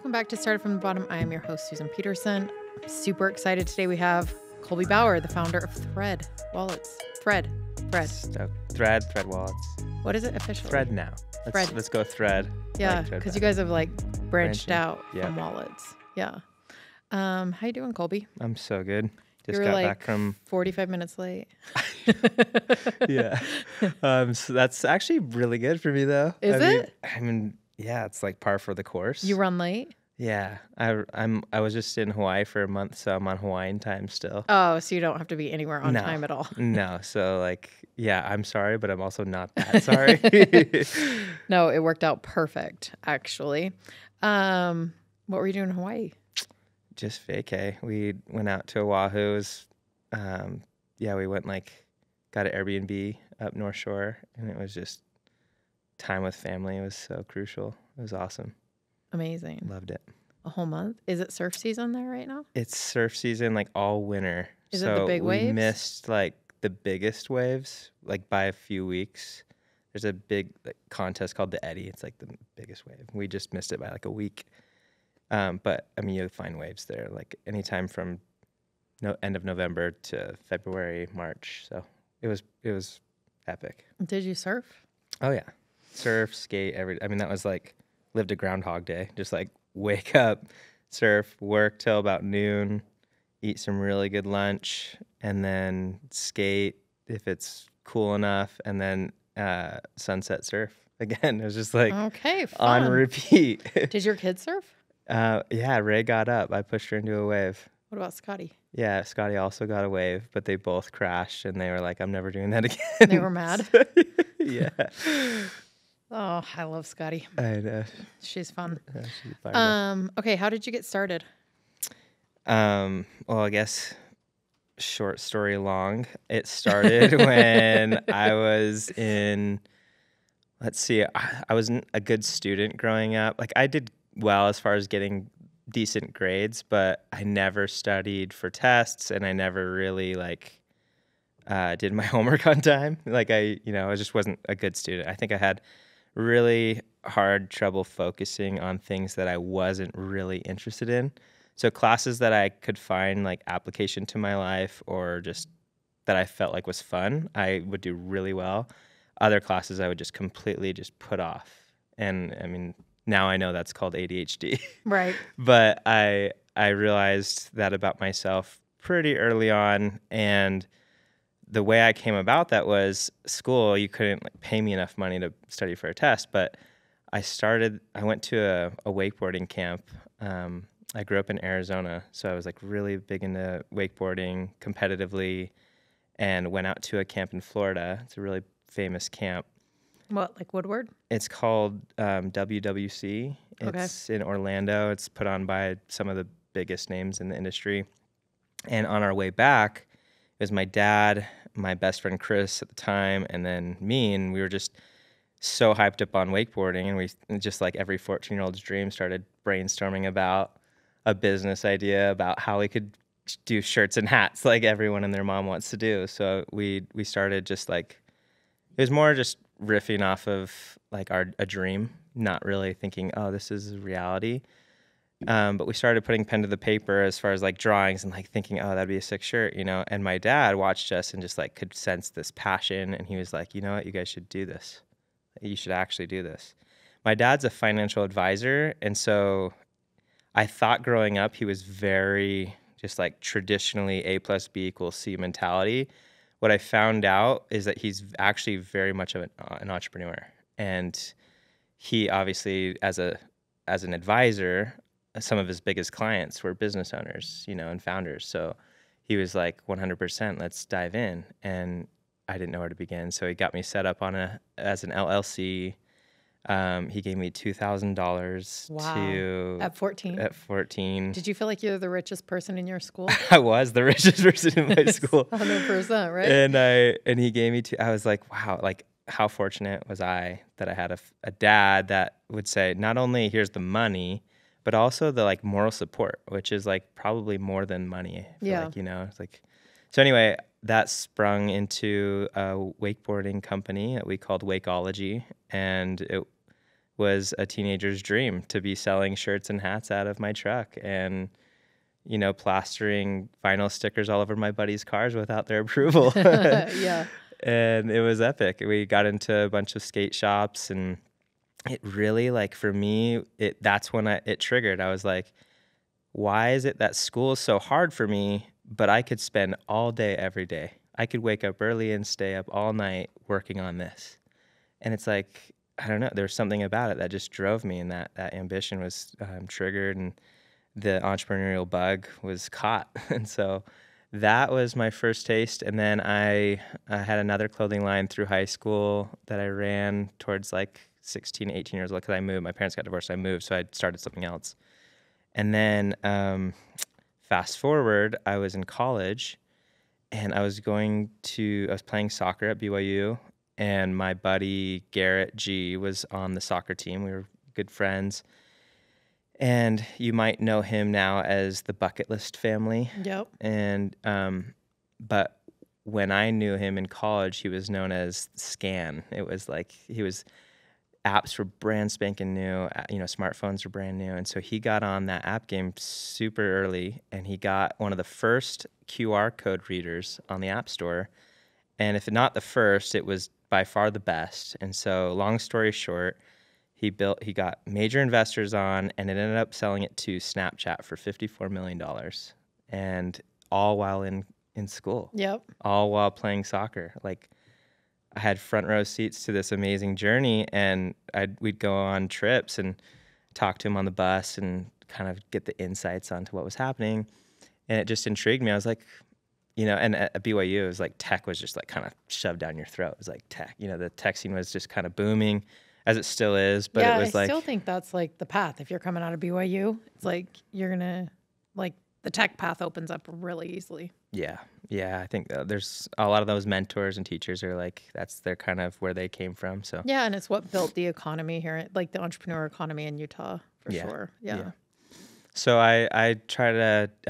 Welcome back to Started from the Bottom. I am your host, Susan Peterson. I'm super excited. Today we have Colby Bauer, the founder of Thread Wallets. Thread Wallets. What is it officially? Thread now. Let's go Thread. Yeah, because you guys have like branched out yeah. from wallets. Yeah. How you doing, Colby? I'm so good. Just You're got like back from 45 minutes late. yeah. So that's actually really good for me though. Is it? I mean, yeah, it's like par for the course. You run late? Yeah. I was just in Hawaii for a month, so I'm on Hawaiian time still. Oh, so you don't have to be anywhere on time at all. No. So like, yeah, I'm sorry, but I'm also not that sorry. No, it worked out perfect, actually. What were you doing in Hawaii? Just vacay. We went out to Oahu. It was, we went got an Airbnb up North Shore, and it was just time with family. It was so crucial. It was awesome. Amazing. Loved it. A whole month? Is it surf season there right now? It's surf season all winter. Is it the big waves? We missed the biggest waves by a few weeks. There's a big contest called the Eddy. It's the biggest wave. We just missed it by a week. But I mean, you'll find waves there anytime from end of November to February, March. So it was epic. Did you surf? Oh yeah, surf, skate, I mean, that was lived a Groundhog Day. Just wake up, surf, work till about noon, eat some really good lunch, and then skate if it's cool enough, and then sunset surf again. It was just okay, fun. on repeat. Did your kids surf? Yeah, Ray got up. I pushed her into a wave. What about Scotty? Yeah, Scotty also got a wave, but they both crashed, and they were like, I'm never doing that again. They were mad? Yeah. Oh, I love Scotty. I know. She's fun. Yeah, she's fun. Okay, how did you get started? Well, I guess short story long. It started when I was in, I wasn't a good student growing up. I did well as far as getting decent grades, but I never studied for tests, and I never really did my homework on time. I just wasn't a good student. I think I had really hard trouble focusing on things that I wasn't really interested in. So classes that I could find application to my life, or just that I felt was fun, I would do really well. Other classes I would just completely just put off. And I mean, now I know that's called ADHD. Right. But I realized that about myself pretty early on, and the way I came about that was school. You couldn't pay me enough money to study for a test, but I went to a wakeboarding camp. I grew up in Arizona, so I was really big into wakeboarding competitively, and went out to a camp in Florida. It's a really famous camp. What, Woodward? It's called WWC. It's in Orlando. It's put on by some of the biggest names in the industry. And on our way back, it was my dad, my best friend Chris at the time, and then me, and we were just so hyped up on wakeboarding, and we just every 14-year-old's dream started brainstorming about a business idea about how we could do shirts and hats like everyone and their mom wants to do. So we started just it was more just riffing off of a dream, not really thinking, oh, this is reality. But we started putting pen to the paper as far as drawings and thinking, oh, that'd be a sick shirt, And my dad watched us and just could sense this passion, and he was like, you know what, you guys should do this. You should actually do this. My dad's a financial advisor, and so I thought growing up he was very just traditionally A plus B equals C mentality. What I found out is that he's actually very much of an entrepreneur, and he obviously, as an advisor, some of his biggest clients were business owners, and founders. So he was 100%, let's dive in. And I didn't know where to begin. So he got me set up as an LLC. He gave me $2,000 Wow. At 14? At 14. Did you feel like you're the richest person in your school? I was the richest person in my school. 100%, right? And he gave me I was like, wow, how fortunate was I that I had a dad that would say, not only here's the money, but also the moral support, which is probably more than money. I feel it's so anyway, that sprung into a wakeboarding company that we called Wakeology, and it was a teenager's dream to be selling shirts and hats out of my truck and, you know, plastering vinyl stickers all over my buddies' cars without their approval. Yeah. And it was epic. We got into a bunch of skate shops, and it really, like, for me, that's when it triggered. I was like, why is it that school is so hard for me, but I could spend all day every day? I could wake up early and stay up all night working on this. And it's like, I don't know, there was something about it that just drove me, and that ambition was triggered, and the entrepreneurial bug was caught. And so that was my first taste. And then I had another clothing line through high school that I ran towards like 16, 18 years old, because I moved. My parents got divorced, I moved, so I started something else. And then fast forward, I was in college, and I was playing soccer at BYU, and my buddy Garrett G was on the soccer team. We were good friends. And you might know him now as the Bucket List family. Yep. And but when I knew him in college, he was known as Scan. It was like apps were brand spanking new. You know, smartphones were brand new, and so he got on that app game super early, and he got one of the first QR code readers on the App Store. And if not the first, it was by far the best. And so, long story short, he got major investors on, and it ended up selling it to Snapchat for $54 million, and all while in school. Yep. All while playing soccer. Like, I had front row seats to this amazing journey, and we'd go on trips and talk to him on the bus and kind of get the insights onto what was happening. And it just intrigued me. I was like, you know, and at BYU, it was like tech was just like kind of shoved down your throat. It was like tech, you know, the tech scene was just kind of booming, as it still is. But yeah, it was I like, still think that's like the path. If you're coming out of BYU, it's like you're gonna, like, the tech path opens up really easily. Yeah. I think there's a lot of those mentors and teachers are like, they're kind of where they came from. So yeah, and it's what built the economy here, like the entrepreneur economy in Utah, for sure. Yeah. So I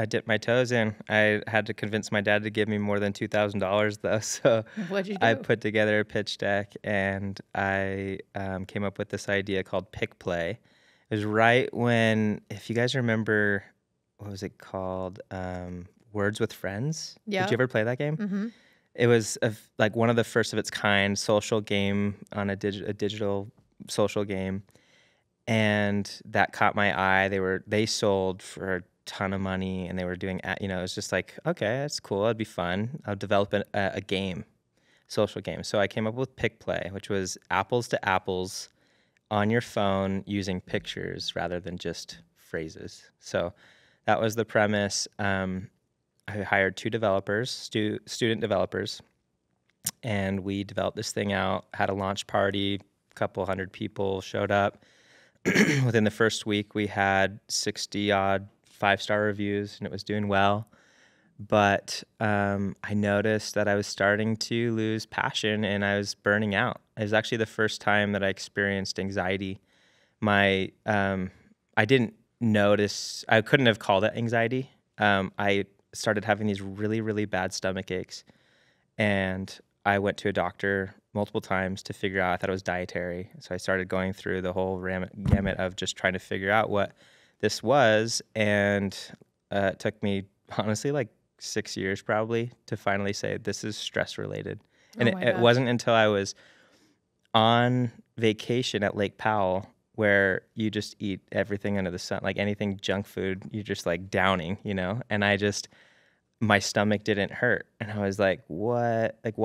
dip my toes in. I had to convince my dad to give me more than $2,000 though. So What'd you do? I put together a pitch deck, and I came up with this idea called Pick Play. It was right when, if you guys remember, what was it called? Words with Friends. Yeah. Did you ever play that game? Mm-hmm. It was like one of the first of its kind social game on a digital social game. And that caught my eye. They sold for a ton of money, and they were doing, you know, it was just like, okay, that's cool. It'd be fun. I'll develop a game, social game. So I came up with Pick Play, which was apples to apples on your phone using pictures rather than just phrases. So that was the premise. I hired 2 developers, student developers, and we developed this thing out, had a launch party, a couple hundred people showed up. Within the first week, we had 60-odd 5-star reviews, and it was doing well. But I noticed that I was starting to lose passion, and I was burning out. It was actually the first time that I experienced anxiety. I didn't notice, I couldn't have called it anxiety. I started having these really, really bad stomach aches, and I went to a doctor multiple times to figure out. I thought it was dietary. So I started going through the whole gamut of just trying to figure out what this was. And it took me, honestly, like 6 years probably to finally say this is stress related. And it wasn't until I was on vacation at Lake Powell, where you just eat everything under the sun, like anything junk food, you're just like downing, you know? And my stomach didn't hurt. And I was like, what? Like,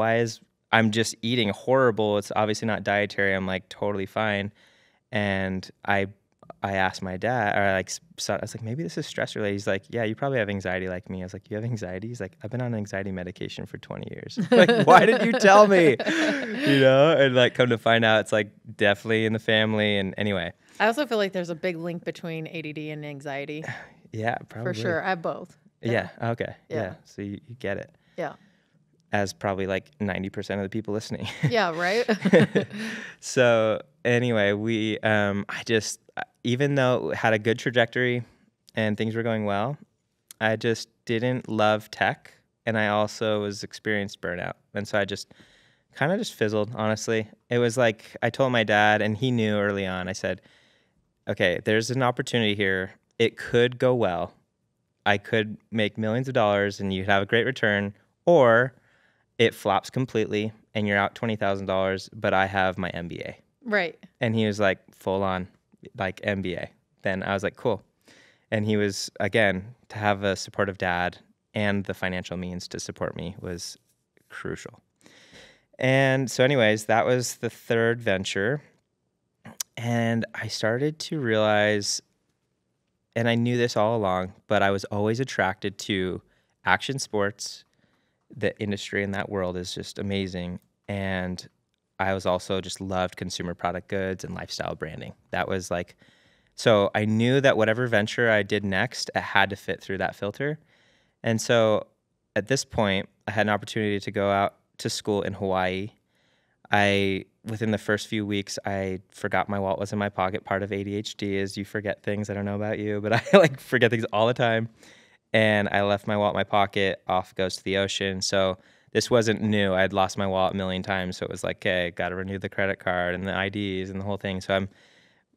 I'm just eating horrible. It's obviously not dietary. I'm like totally fine. And I asked my dad, I was like, maybe this is stress related. He's like, yeah, you probably have anxiety like me. I was like, you have anxiety? He's like, I've been on anxiety medication for 20 years. Like, why didn't you tell me? You know? And like, come to find out, it's like definitely in the family. And anyway. I also feel like there's a big link between ADD and anxiety. Yeah, probably. For sure. I have both. Yeah. Okay. Yeah. So you get it. Yeah. As probably like 90% of the people listening. Yeah, right? So anyway, even though it had a good trajectory and things were going well, I just didn't love tech, and I also experienced burnout. And so I just kind of just fizzled, honestly. It was like I told my dad, and he knew early on. I said, okay, there's an opportunity here. It could go well. I could make millions of dollars and you'd have a great return, or it flops completely and you're out $20,000, but I have my MBA. Right. And he was like, full on, like MBA. Then I was like, cool. And he was, again, to have a supportive dad and the financial means to support me was crucial. And so anyways, that was the third venture. And I started to realize, and I knew this all along, but I was always attracted to action sports. The industry in that world is just amazing. And I was also just loved consumer product goods and lifestyle branding. That was like, so I knew that whatever venture I did next, it had to fit through that filter. And so at this point, I had an opportunity to go out to school in Hawaii. Within the first few weeks, I forgot my wallet was in my pocket. Part of ADHD is you forget things. I don't know about you, but I like forget things all the time. And I left my wallet in my pocket, off goes to the ocean. So this wasn't new. I had lost my wallet a million times. So it was like, okay, got to renew the credit card and the IDs and the whole thing. So I'm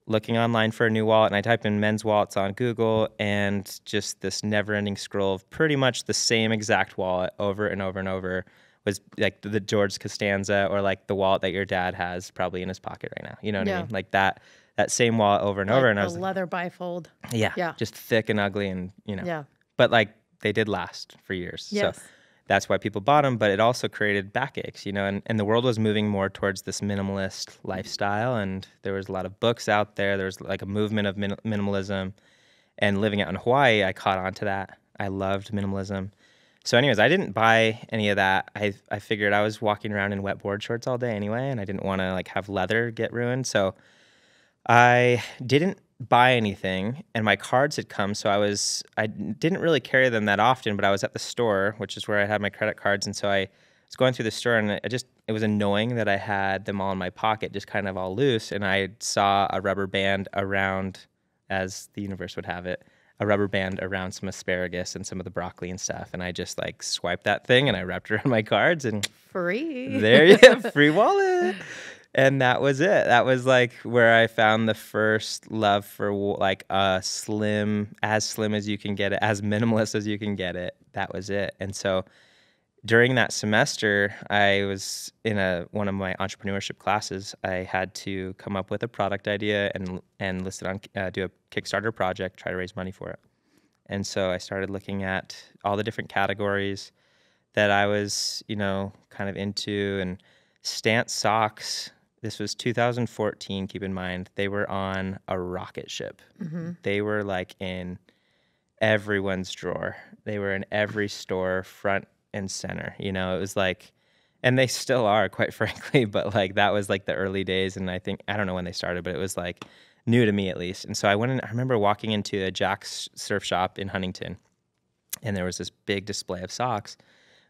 looking online for a new wallet, and I type in men's wallets on Google, and just this never-ending scroll of pretty much the same exact wallet over and over and over was like the George Costanza, or like the wallet that your dad has probably in his pocket right now. You know what I mean? Like that same wallet over and over. And I was like, leather bifold. Yeah. Just thick and ugly, and Yeah. But like they did last for years. Yes. So that's why people bought them, but it also created backaches, and the world was moving more towards this minimalist lifestyle, and there was a lot of books out there. There was like a movement of minimalism, and living out in Hawaii, I caught on to that. I loved minimalism. So anyways, I didn't buy any of that. I figured I was walking around in wet board shorts all day anyway, and I didn't want to like have leather get ruined. So I didn't buy anything, and my cards had come, so I didn't really carry them that often, but I was at the store, which is where I had my credit cards, and so I was going through the store, and it was annoying that I had them all in my pocket, just kind of all loose, and I saw a rubber band around, as the universe would have it, a rubber band around some asparagus and some of the broccoli and stuff, and I just like swiped that thing, and I wrapped it around my cards, and free. There you go, free wallet. And that was it. That was like where I found the first love for like as slim as you can get it, as minimalist as you can get it. That was it. And so during that semester, I was in one of my entrepreneurship classes. I had to come up with a product idea and list it on, do a Kickstarter project, try to raise money for it. And so I started looking at all the different categories that I was, kind of into, and Stance socks. This was 2014, keep in mind. They were on a rocket ship. Mm-hmm. They were like in everyone's drawer. They were in every store, front and center. It was like, and they still are, quite frankly, but like that was like the early days. And I don't know when they started, but it was like new to me at least. And so I remember walking into a Jack's surf shop in Huntington, and there was this big display of socks,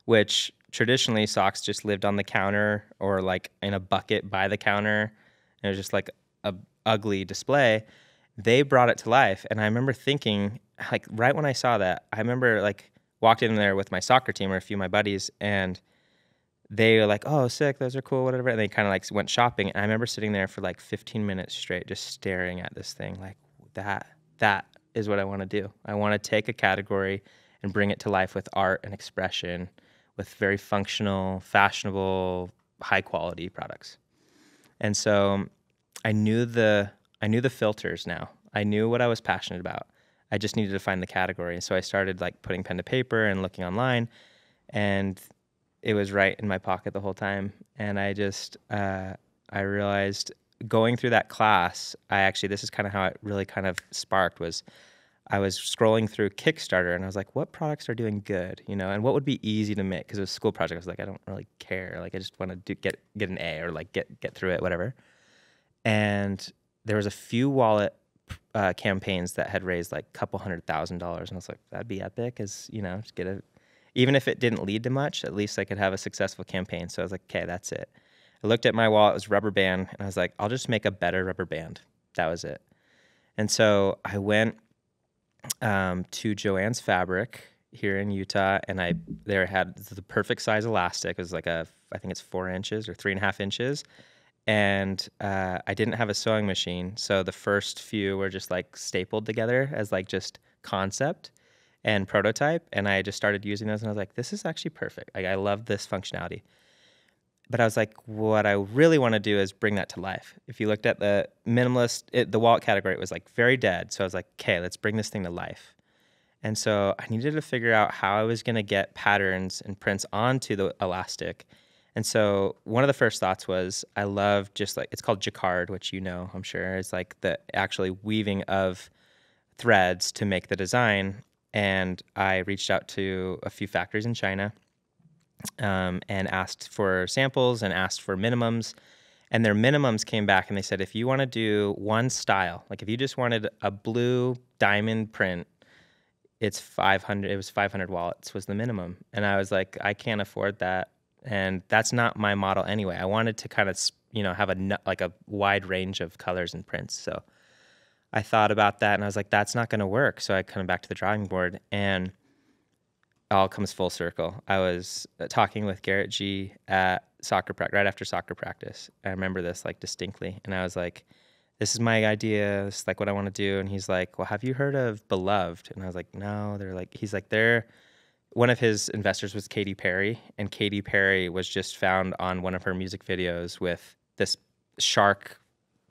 which traditionally socks just lived on the counter or like in a bucket by the counter. And it was just like a ugly display. They brought it to life. And I remember thinking, like right when I saw that, I remember like walked in there with my soccer team or a few of my buddies, and they were like, oh, sick, those are cool, whatever. And they kind of like went shopping. And I remember sitting there for like 15 minutes straight, just staring at this thing like that is what I want to do. I want to take a category and bring it to life with art and expression, with very functional, fashionable, high quality products. And so I knew the filters now. I knew what I was passionate about. I just needed to find the category. And so I started like putting pen to paper and looking online, and it was right in my pocket the whole time. And I just, I realized going through that class, this is kind of how it really kind of sparked, was I was scrolling through Kickstarter, and I was like, what products are doing good, and what would be easy to make? Because it was a school project. I was like, I don't really care. Like, I just want to get an A, or like get through it, whatever. And there was a few wallet campaigns that had raised like a couple $100,000. And I was like, that'd be epic, just even if it didn't lead to much, at least I could have a successful campaign. So I was like, okay, that's it. I looked at my wallet, it was rubber band, and I was like, I'll just make a better rubber band. That was it. And so I went to Joann's Fabric here in Utah, and there had the perfect size elastic. It was like I think it's 4 inches or 3.5 inches. And I didn't have a sewing machine, so the first few were just like stapled together as like just concept and prototype. And I just started using those, and I was like, this is actually perfect. Like, I love this functionality. But I was like, what I really want to do is bring that to life. If you looked at the minimalist, the wallet category, it was like very dead. So I was like, okay, let's bring this thing to life. And so I needed to figure out how I was going to get patterns and prints onto the elastic. And so one of the first thoughts was, I love just like, it's called jacquard, which I'm sure is like the actually weaving of threads to make the design. And I reached out to a few factories in China and asked for samples and asked for minimums. And their minimums came back and they said, if you want to do one style, like if you just wanted a blue diamond print, it's 500. It was 500 wallets was the minimum. And I was like, I can't afford that. And that's not my model anyway. I wanted to kind of, have a wide range of colors and prints. So I thought about that and I was like, that's not going to work. So I come back to the drawing board, and it all comes full circle. I was talking with Garrett G at soccer practice, right after soccer practice. I remember this like distinctly. And I was like, this is my idea. This is like what I want to do. And he's like, well, have you heard of Beloved? And I was like, no. He's like, one of his investors was Katy Perry, and Katy Perry was just found on one of her music videos with this shark,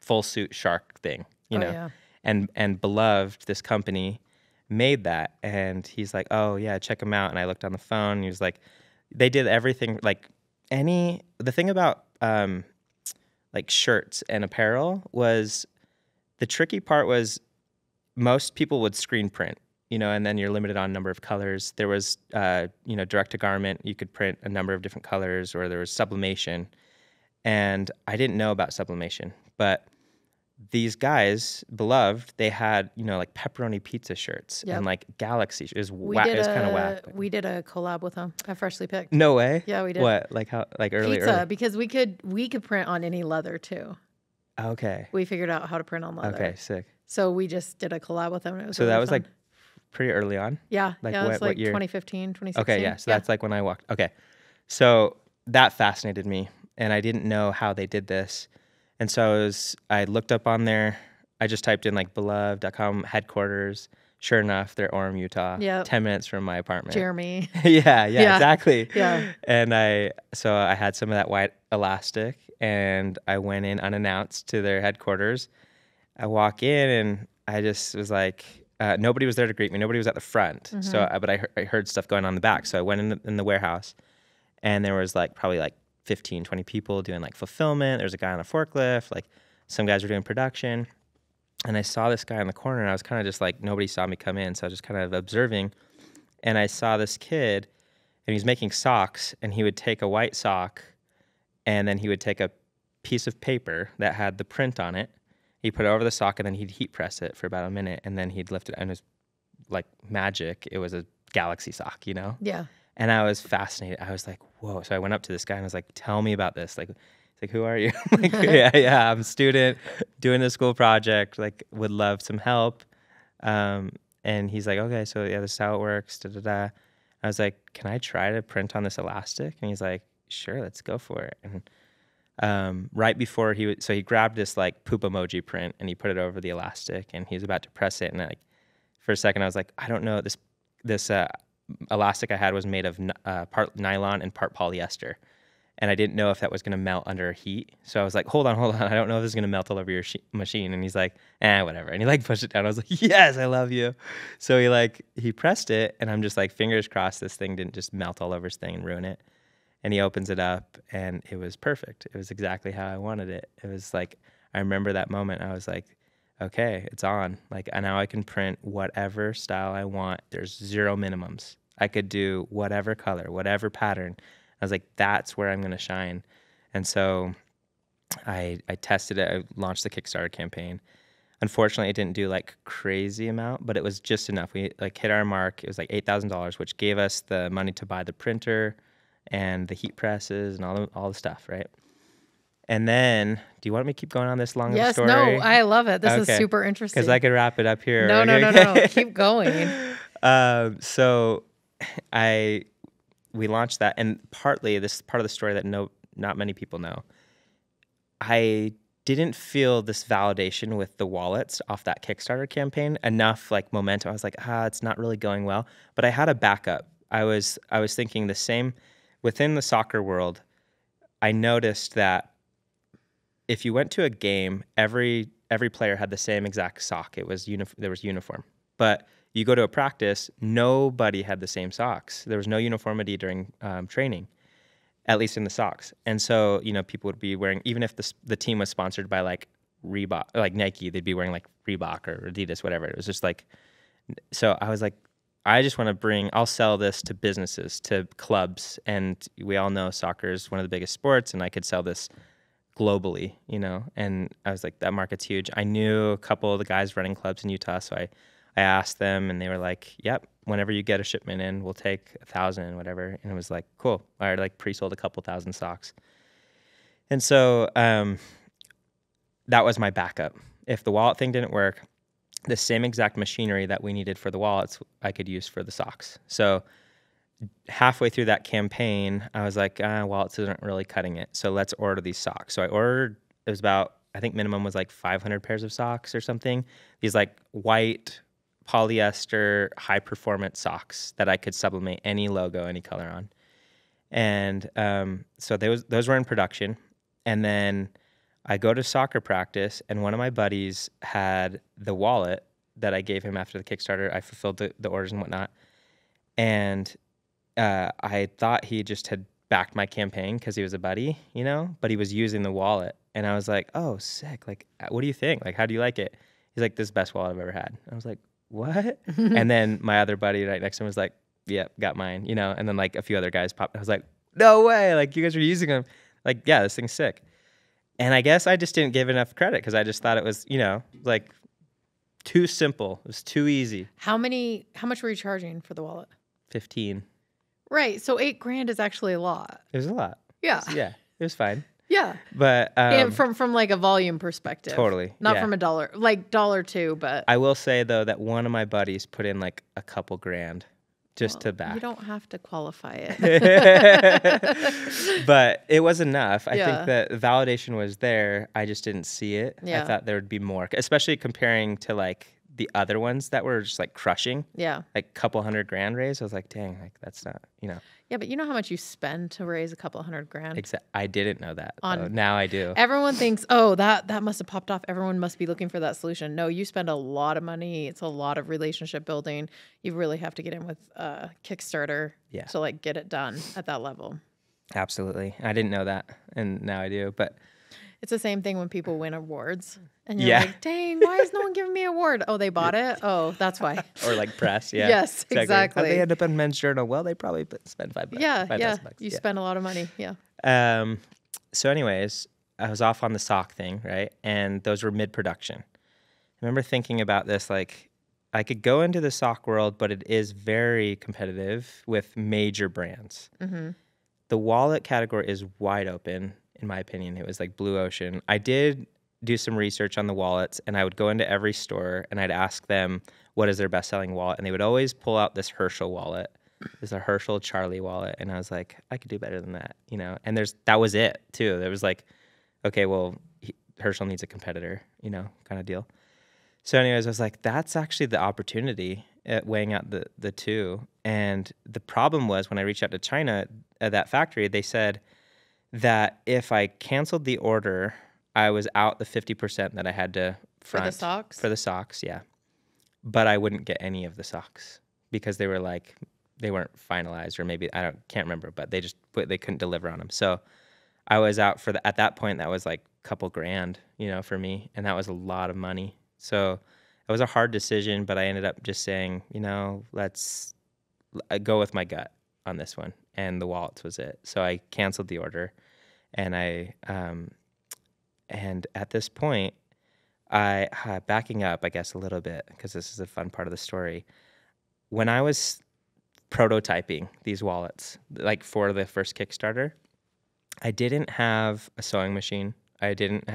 full suit shark thing, Yeah. and Beloved, this company, made that. And he's like, oh yeah, check them out. And I looked on the phone, and he was like, they did everything. Like the thing about like shirts and apparel was, the tricky part was most people would screen print, and then you're limited on number of colors. There was, direct to garment, you could print a number of different colors, or there was sublimation. And I didn't know about sublimation, but these guys, Beloved, they had, like pepperoni pizza shirts and like Galaxy. It was kind of whack. We did a collab with them at Freshly Picked. No way. Yeah, we did. What? Like how? Like early? Because we could print on any leather too. Okay. We figured out how to print on leather. Okay, sick. So we just did a collab with them. And it was so really that was fun. Like pretty early on? Yeah. Like it was like what year? 2015, 2016. Okay, yeah. So that's like when I walked. Okay. So that fascinated me, and I didn't know how they did this. And so I looked up on there. I just typed in like beloved.com headquarters. Sure enough, they're Orem, Utah. Yeah. 10 minutes from my apartment. Jeremy. yeah, exactly. Yeah. And I had some of that white elastic, and I went in unannounced to their headquarters. I walk in, and I just was like, nobody was there to greet me. Nobody was at the front. Mm-hmm. So, but I heard stuff going on in the back. So I went in the warehouse, and there was like probably like 15, 20 people doing like fulfillment. There's a guy on a forklift. Like some guys were doing production. And I saw this guy in the corner, and I was kind of just like, nobody saw me come in. So I was just kind of observing. And I saw this kid, and he's making socks, and he would take a white sock, and then he would take a piece of paper that had the print on it. He'd put it over the sock, and then he'd heat press it for about a minute, and then he'd lift it, and it was like magic. It was a Galaxy sock, Yeah. And I was fascinated. I was like, whoa. So I went up to this guy, and I was like, tell me about this. Like, he's like, who are you? Like, yeah, I'm a student doing a school project, like would love some help. And he's like, okay, so yeah, this is how it works. Da, da, da. I was like, can I try to print on this elastic? And he's like, sure, let's go for it. And right before he grabbed this like poop emoji print, and he put it over the elastic, and he was about to press it. And like, for a second, I was like, I don't know, this elastic I had was made of part nylon and part polyester. And I didn't know if that was going to melt under heat. So I was like, hold on. I don't know if this is going to melt all over your machine. And he's like, whatever. And he like pushed it down. I was like, yes, I love you. So he pressed it, and I'm just like, fingers crossed this thing didn't just melt all over his thing and ruin it. And he opens it up, and it was perfect. It was exactly how I wanted it. It was like, I remember that moment. I was like, okay, it's on. Like, now I can print whatever style I want. There's zero minimums. I could do whatever color, whatever pattern. I was like, that's where I'm going to shine. And so I tested it. I launched the Kickstarter campaign. Unfortunately, it didn't do like crazy amount, but it was just enough. We like hit our mark. It was like $8,000, which gave us the money to buy the printer and the heat presses and all the stuff, right? And then, do you want me to keep going on this long story? Yes, no, I love it. This is super interesting. Because I could wrap it up here. No. Keep going. So we launched that, and partly this is part of the story that not many people know. I didn't feel this validation with the wallets off that Kickstarter campaign, enough like momentum. I was like, it's not really going well, but I had a backup. I was thinking the same within the soccer world. I noticed that if you went to a game, every player had the same exact sock. It was there was uniform. But you go to a practice, nobody had the same socks. There was no uniformity during training, at least in the socks. And so, people would be wearing, even if the team was sponsored by like Reebok, like Nike, they'd be wearing like Reebok or Adidas, whatever. It was just like, so I was like, I just want to I'll sell this to businesses, to clubs. And we all know soccer is one of the biggest sports, and I could sell this globally, and I was like, that market's huge. I knew a couple of the guys running clubs in Utah, so I asked them, and they were like, yep, whenever you get a shipment in, we'll take 1,000, whatever. And it was like, cool. I already like pre-sold a couple thousand socks. And so that was my backup. If the wallet thing didn't work, the same exact machinery that we needed for the wallets, I could use for the socks. So halfway through that campaign, I was like, wallets isn't really cutting it, so let's order these socks. So I ordered, it was about, I think minimum was like 500 pairs of socks or something. These like white polyester high performance socks that I could sublimate any logo, any color on. And so those were in production. And then I go to soccer practice, and one of my buddies had the wallet that I gave him after the Kickstarter. I fulfilled the orders and whatnot. And I thought he just had backed my campaign because he was a buddy, but he was using the wallet. And I was like, oh, sick. Like, what do you think? Like, how do you like it? He's like, this is the best wallet I've ever had. I was like, what? And then my other buddy right next to him was like, yep, got mine, and then like a few other guys popped. I was like, no way. Like, you guys are using them. Like, yeah, this thing's sick. And I guess I just didn't give enough credit because I just thought it was, like too simple. It was too easy. How much were you charging for the wallet? 15. Right. So $8,000 is actually a lot. It was a lot. Yeah. It was fine. Yeah. But from like a volume perspective. Totally. Not from $1, like $1 but I will say though that one of my buddies put in like a couple grand just to back. You don't have to qualify it. But it was enough. I think that validation was there. I just didn't see it. Yeah. I thought there would be more, especially comparing to like the other ones that were just like crushing. Yeah. Like couple $100,000 raise. I was like, dang, like that's not, Yeah, but you know how much you spend to raise a couple $100,000? I didn't know that. Now I do. Everyone thinks, oh, that must have popped off. Everyone must be looking for that solution. No, you spend a lot of money. It's a lot of relationship building. You really have to get in with Kickstarter to like get it done at that level. Absolutely. I didn't know that, and now I do. But it's the same thing when people win awards. And you're like, dang, why is no one giving me an award? Oh, they bought it? Oh, that's why. Or like press, yeah. Yes, exactly. How'd they end up in Men's Journal? Well, they probably spent $5. Yeah, $5,000. You spend a lot of money, yeah. So anyways, I was off on the sock thing, right? And those were mid-production. I remember thinking about this, like, I could go into the sock world, but it is very competitive with major brands. Mm-hmm. The wallet category is wide open, in my opinion. It was like blue ocean. I did do some research on the wallets, and I would go into every store and I'd ask them what is their best-selling wallet, and they would always pull out this Herschel wallet. It's a Herschel Charlie wallet, and I was like, I could do better than that, And that was it too. There was like, okay, well, Herschel needs a competitor, kind of deal. So, anyways, I was like, that's actually the opportunity at weighing out the two. And the problem was when I reached out to China at that factory, they said that if I canceled the order, I was out the 50% that I had to front. For the socks? For the socks, yeah. But I wouldn't get any of the socks because they were like, they weren't finalized, or maybe, can't remember, but they couldn't deliver on them. So I was out at that point, that was like a couple grand, for me. And that was a lot of money. So it was a hard decision, but I ended up just saying, let's go with my gut on this one. And the wallets was it. So I canceled the order, and and at this point, backing up, I guess, a little bit, because this is a fun part of the story. When I was prototyping these wallets, like for the first Kickstarter, I didn't have a sewing machine. I didn't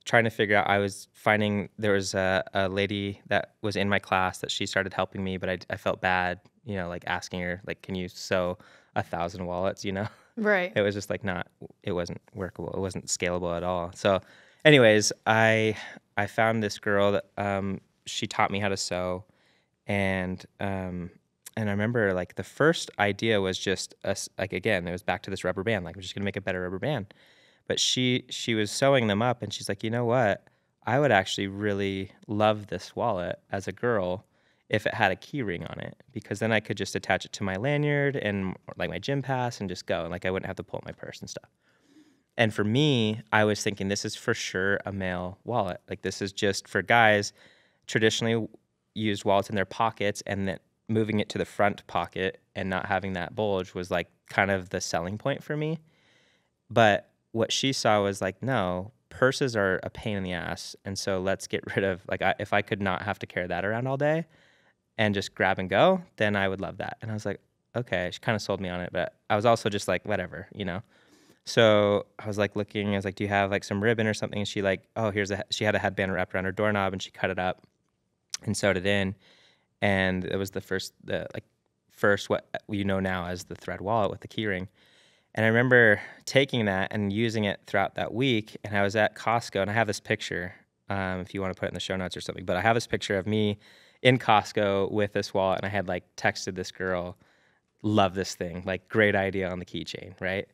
trying to figure out, I was finding there was a lady that was in my class that she started helping me, but I felt bad, you know, like asking her, like, can you sew 1,000 wallets, you know? Right. It was just like it wasn't workable. It wasn't scalable at all. So anyways, I found this girl that she taught me how to sew, and I remember like the first idea was just us, like, again, it was back to this rubber band, like we're just gonna make a better rubber band. But she was sewing them up, and she's like, you know what? I would actually really love this wallet as a girl if it had a key ring on it, because then I could just attach it to my lanyard and like my gym pass and just go. And like I wouldn't have to pull out my purse and stuff. And for me, I was thinking this is for sure a male wallet. Like this is just for guys traditionally used wallets in their pockets, and that moving it to the front pocket and not having that bulge was like kind of the selling point for me. But what she saw was like, no, purses are a pain in the ass. And so let's get rid of, like, if I could not have to carry that around all day and just grab and go, then I would love that. And I was like, okay, she kind of sold me on it, but I was also just like, whatever, you know? So I was like looking, I was like, do you have like some ribbon or something? And she like, oh, she had a headband wrapped around her doorknob, and she cut it up and sewed it in. And it was the first what you know now as the thread wallet with the key ring. And I remember taking that and using it throughout that week. And I was at Costco, and I have this picture, if you want to put it in the show notes or something, but I have this picture of me in Costco with this wallet, and I had like texted this girl, love this thing, like great idea on the keychain, right?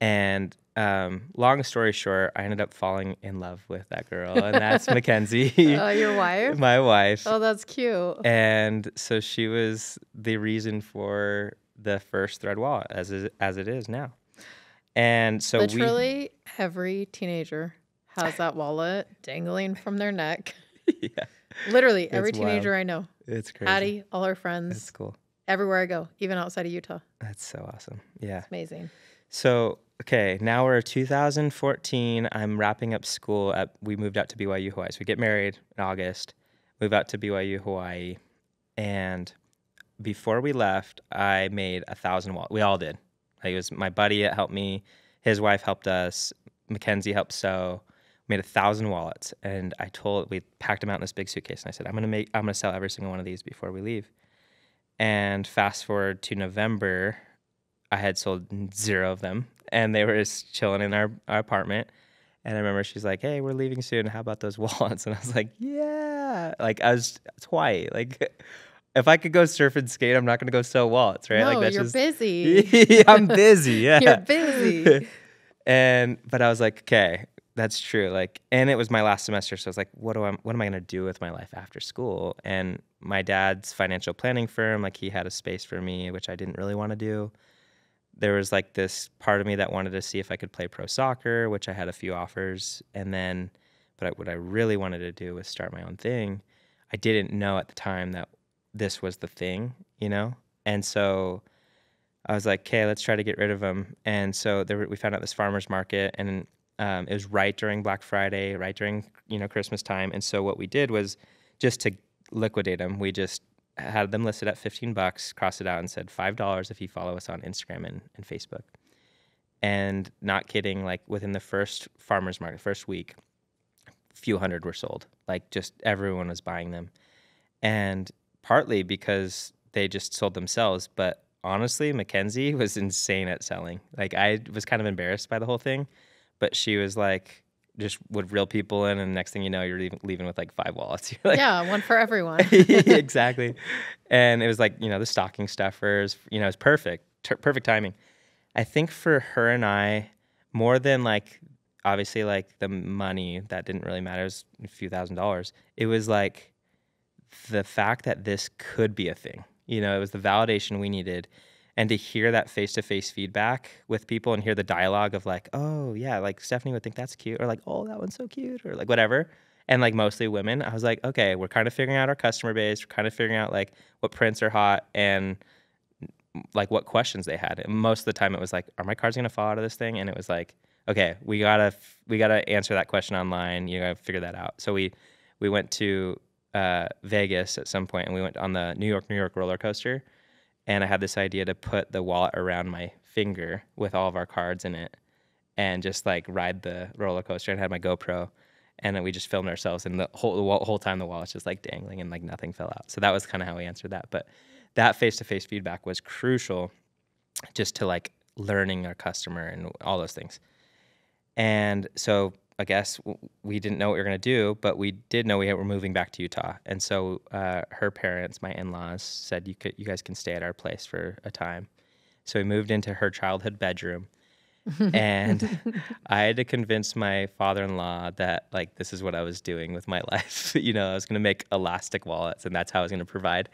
And long story short, I ended up falling in love with that girl, and that's Mackenzie. Your wife? My wife. Oh, that's cute. And so she was the reason for the first thread wallet as it is now. And so literally every teenager has that wallet dangling from their neck. Yeah. Literally every teenager I know. It's crazy. Addie, all her friends. That's cool. Everywhere I go, even outside of Utah. That's so awesome. Yeah. It's amazing. So, okay, now we're 2014. I'm wrapping up school. We moved out to BYU, Hawaii. So we get married in August, move out to BYU, Hawaii. And before we left, I made 1,000 wallets. We all did. Like, it was my buddy that helped me. His wife helped us. Mackenzie helped sew. We made 1,000 wallets. And we packed them out in this big suitcase. And I said, I'm going to sell every single one of these before we leave. And fast forward to November, I had sold 0 of them, and they were just chilling in our apartment. And I remember she's like, hey, we're leaving soon. How about those wallets? And I was like, yeah. Like, it's Hawaii. Like, if I could go surf and skate, I'm not going to go sell wallets, right? No, like, that's you're just busy. I'm busy, yeah. You're busy. But I was like, okay, that's true. Like, and it was my last semester, so I was like, what am I going to do with my life after school? And my dad's financial planning firm, like, he had a space for me, which I didn't really want to do. There was like this part of me that wanted to see if I could play pro soccer, which I had a few offers. But what I really wanted to do was start my own thing. I didn't know at the time that this was the thing, you know? And so I was like, okay, let's try to get rid of them. And so we found out this farmer's market, and it was right during Black Friday, right during, Christmas time. And so what we did was, just to liquidate them, we just had them listed at $15, crossed it out and said $5 if you follow us on Instagram and Facebook. And not kidding, like within the first farmer's market, first week, a few hundred were sold. Like, just everyone was buying them. And partly because they just sold themselves, but honestly, Mackenzie was insane at selling. Like, I was kind of embarrassed by the whole thing, but she was like, just would reel people in, and next thing you know, you're leaving with like 5 wallets. Like, yeah, one for everyone. Exactly. And it was like, the stocking stuffers, it was perfect timing. I think for her and I, more than like, obviously like the money, that didn't really matter, it was a few $1,000s. It was like the fact that this could be a thing. It was the validation we needed. And to hear that face-to-face feedback with people and hear the dialogue of like, oh, yeah, like Stephanie would think that's cute, or like, oh, that one's so cute, or like whatever. And like mostly women, I was like, okay, we're kind of figuring out our customer base. We're kind of figuring out like what prints are hot and like what questions they had. And most of the time it was like, are my cards going to fall out of this thing? And it was like, okay, we gotta answer that question online. You gotta figure that out. So we went to Vegas at some point, and we went on the New York roller coaster. And I had this idea to put the wallet around my finger with all of our cards in it and just like ride the roller coaster, and had my GoPro. And then we just filmed ourselves, and the whole time the wallet's just like dangling and like nothing fell out. So that was kind of how we answered that. But that face-to-face feedback was crucial just to like learning our customer and all those things. And so I guess we didn't know what we were going to do, but we did know we were moving back to Utah. And so her parents, my in-laws, said you guys can stay at our place for a time. So we moved into her childhood bedroom. And I had to convince my father-in-law that like this is what I was doing with my life. You know, I was going to make elastic wallets, and that's how I was going to provide.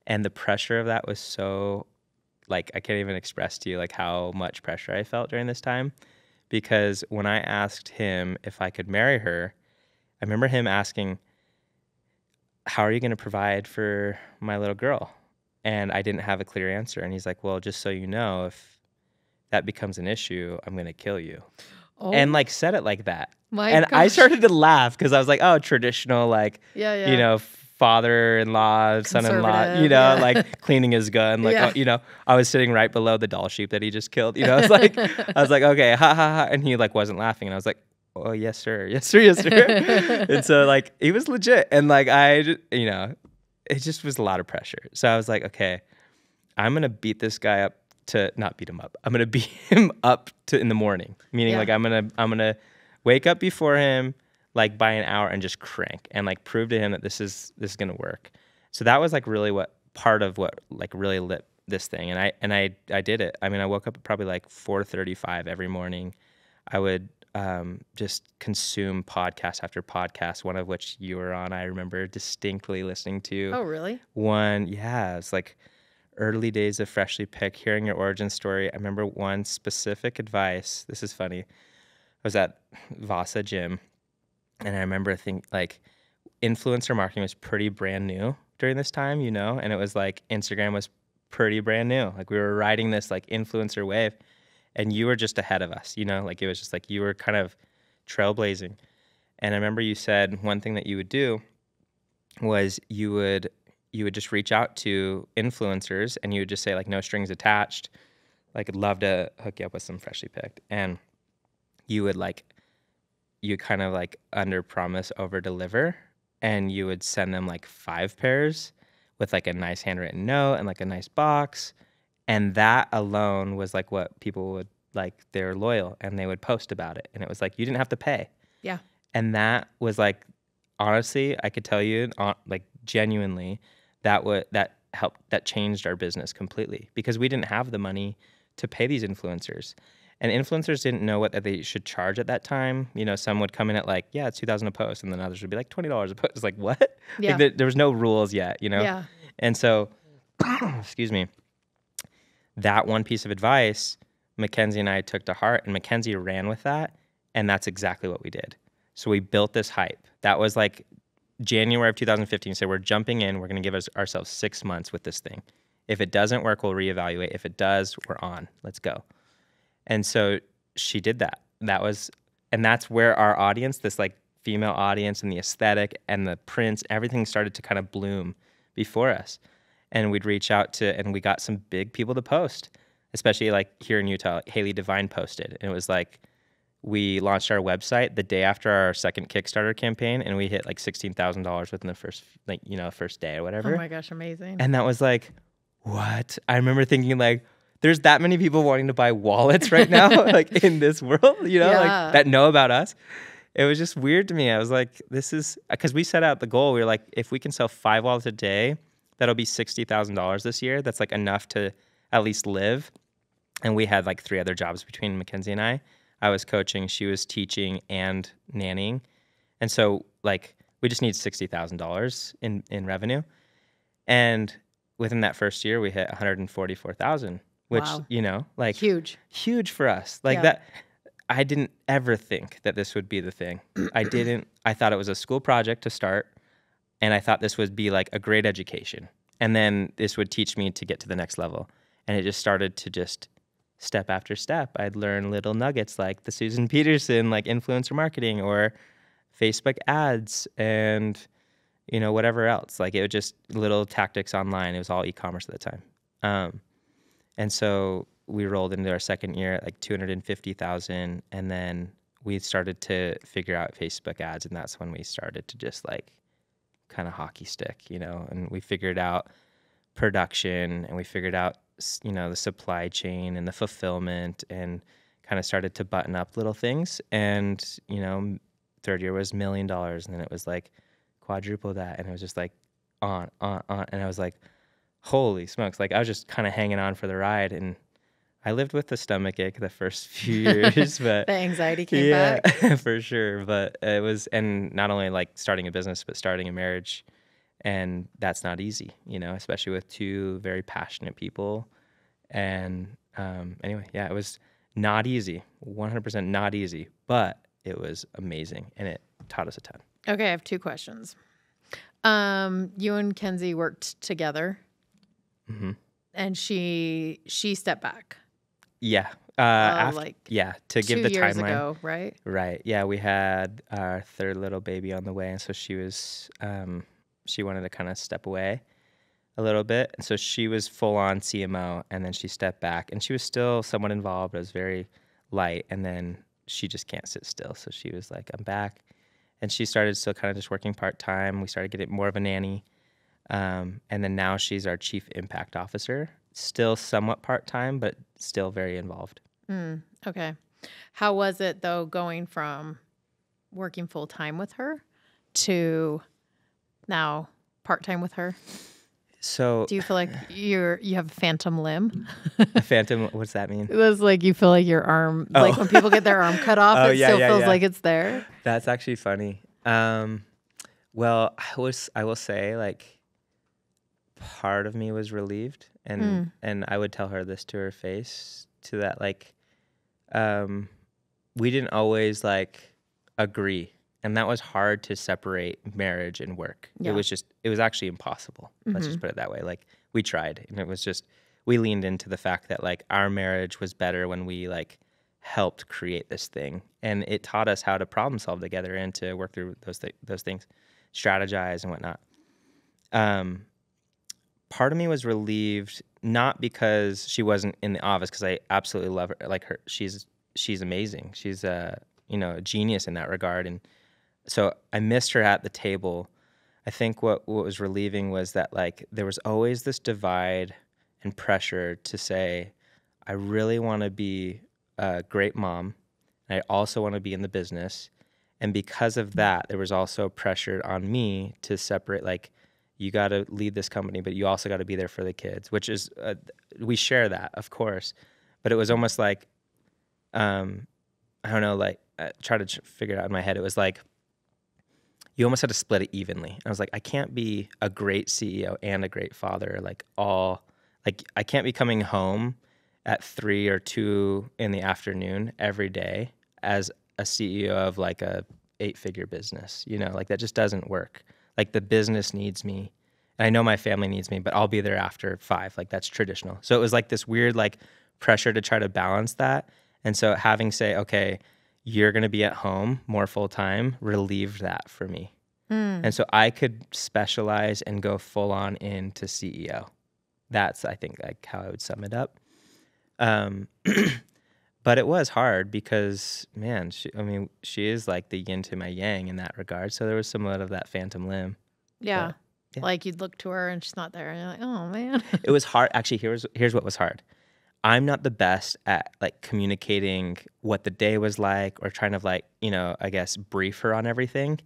And the pressure of that was so, like, I can't even express to you like how much pressure I felt during this time, because when I asked him if I could marry her, I remember him asking, "How are you going to provide for my little girl?" And I didn't have a clear answer. And he's like, "Well, just so you know, if that becomes an issue, I'm going to kill you." Oh. And like said it like that. And gosh. I started to laugh because I was like, oh, traditional, like, you know, father-in-law, son-in-law, you know, like cleaning his gun. Like, oh, you know, I was sitting right below the doll sheep that he just killed. You know, I was like, okay, ha, ha, ha. And he like wasn't laughing. And I was like, oh, yes, sir. Yes, sir. Yes, sir. And so like, he was legit. And like, you know, it just was a lot of pressure. So I was like, okay, I'm going to beat this guy up. To not beat him up. I'm gonna beat him up in the morning. Meaning like I'm gonna wake up before him like by an hour and just crank and like prove to him that this is gonna work. So that was like really part of what like really lit this thing. And I did it. I mean, I woke up at probably like 4:35 every morning. I would just consume podcast after podcast, one of which you were on. I remember distinctly listening to. Oh, really? One, yeah. It's like early days of Freshly Picked, hearing your origin story. I remember one specific advice. This is funny. I was at Vasa Gym, and I remember like influencer marketing was pretty brand new during this time, you know, and it was like Instagram was pretty brand new. Like we were riding this like influencer wave, and you were just ahead of us, you know, like it was just like you were kind of trailblazing. And I remember you said one thing that you would do was you would just reach out to influencers and you would just say like, no strings attached. Like, I'd love to hook you up with some Freshly Picked. And you would kind of like under promise, over deliver. And you would send them like 5 pairs with like a nice handwritten note and like a nice box. And that alone was like what people would like, they're loyal and they would post about it. And it was like, you didn't have to pay. Yeah. And that was like, honestly, I could tell you like genuinely, that changed our business completely, because we didn't have the money to pay these influencers, and influencers didn't know what they should charge at that time. You know, some would come in at like, yeah, it's $2,000 a post, and then others would be like $20 a post. It's like, what? Yeah. Like there was no rules yet, you know? Yeah. And so, excuse me, that one piece of advice, Mackenzie and I took to heart, and Mackenzie ran with that, and that's exactly what we did. So we built this hype. That was like January of 2015, so we're jumping in. We're going to give ourselves 6 months with this thing. If it doesn't work, we'll reevaluate. If it does, we're on. Let's go. And so she did that. And that's where our audience, this like female audience and the aesthetic and the prints, everything started to kind of bloom before us. And we'd reach out to, and we got some big people to post, especially like here in Utah. Like Haley Devine posted, and it was like, we launched our website the day after our second Kickstarter campaign, and we hit like $16,000 within the first day or whatever. Oh my gosh, amazing. And that was like, what? I remember thinking like, there's that many people wanting to buy wallets right now, like in this world, you know, like that know about us. It was just weird to me. I was like, this is, because we set out the goal. We were like, if we can sell 5 wallets a day, that'll be $60,000 this year. That's like enough to at least live. And we had like 3 other jobs between Mackenzie and I. I was coaching, she was teaching and nannying. And so like we just need $60,000 in revenue. And within that first year we hit 144,000, which, you know, like huge for us. Like that, I didn't ever think that this would be the thing. I thought it was a school project to start, and I thought this would be like a great education. And then this would teach me to get to the next level. And it just started to just step after step, I'd learn little nuggets like the Susan Peterson, like influencer marketing or Facebook ads and, you know, whatever else. Like it was just little tactics online. It was all e-commerce at the time. And so we rolled into our second year at like 250,000. And then we started to figure out Facebook ads, and that's when we started to just like kind of hockey stick, you know, and we figured out production, and we figured out, you know, the supply chain and the fulfillment, and kind of started to button up little things. And, you know, third year was $1 million, and then it was like quadruple that, and it was just like on. And I was like, holy smokes. Like I was just kind of hanging on for the ride, and I lived with the stomach ache the first few years, but the anxiety came back. For sure. But it was, and not only like starting a business, but starting a marriage. And that's not easy, you know, especially with two very passionate people. And anyway, yeah, it was not easy, 100% not easy, but it was amazing, and it taught us a ton. Okay, I have 2 questions. You and Kenzie worked together, and she stepped back. Yeah. To give the 2 years timeline. ago, right? Right. Yeah, we had our third little baby on the way, and so she was she wanted to kind of step away a little bit, and so she was full on CMO, and then she stepped back, and she was still somewhat involved, but it was very light, and then she just can't sit still, so she was like, I'm back, and she started still kind of just working part-time. We started getting more of a nanny, and then now she's our chief impact officer, still somewhat part-time, but still very involved. Okay. How was it though, going from working full-time with her to now part-time with her? So do you feel like you have a phantom limb? A phantom, what's that mean? It was like you feel like your arm, like when people get their arm cut off, still feels like it's there. That's actually funny. Well, I will say, like, part of me was relieved, and I would tell her this to her face, to that, like, we didn't always like agree, and that was hard to separate marriage and work. Yeah. It was actually impossible. Let's just put it that way. Like, we tried, and it was just, we leaned into the fact that like our marriage was better when we like helped create this thing, and it taught us how to problem solve together and to work through those things, strategize and whatnot. Part of me was relieved, not because she wasn't in the office, because I absolutely love her. Like, she's amazing. She's a genius in that regard, and so I missed her at the table. I think what was relieving was that like there was always this divide and pressure to say, I really want to be a great mom, and I also want to be in the business. And because of that, there was also pressure on me to separate, like, you got to lead this company, but you also got to be there for the kids, which is, we share that, of course. But it was almost like, I don't know, like, I tried to figure it out in my head. It was like, you almost had to split it evenly. I was like, I can't be a great CEO and a great father, like I can't be coming home at 3 or 2 in the afternoon every day as a CEO of like a 8-figure business, like that just doesn't work. Like, the business needs me, and I know my family needs me, but I'll be there after 5. Like, that's traditional. So it was like this weird like pressure to try to balance that. And so having say, okay, you're going to be at home more full time, relieved that for me. And so I could specialize and go full on into CEO. That's, I think, like how I would sum it up. But it was hard because, man, she is like the yin to my yang in that regard. So there was somewhat of that phantom limb. Yeah. Like, you'd look to her and she's not there, and you're like, oh man. It was hard. Actually, here's what was hard. I'm not the best at like communicating what the day was like, or trying to like, I guess brief her on everything.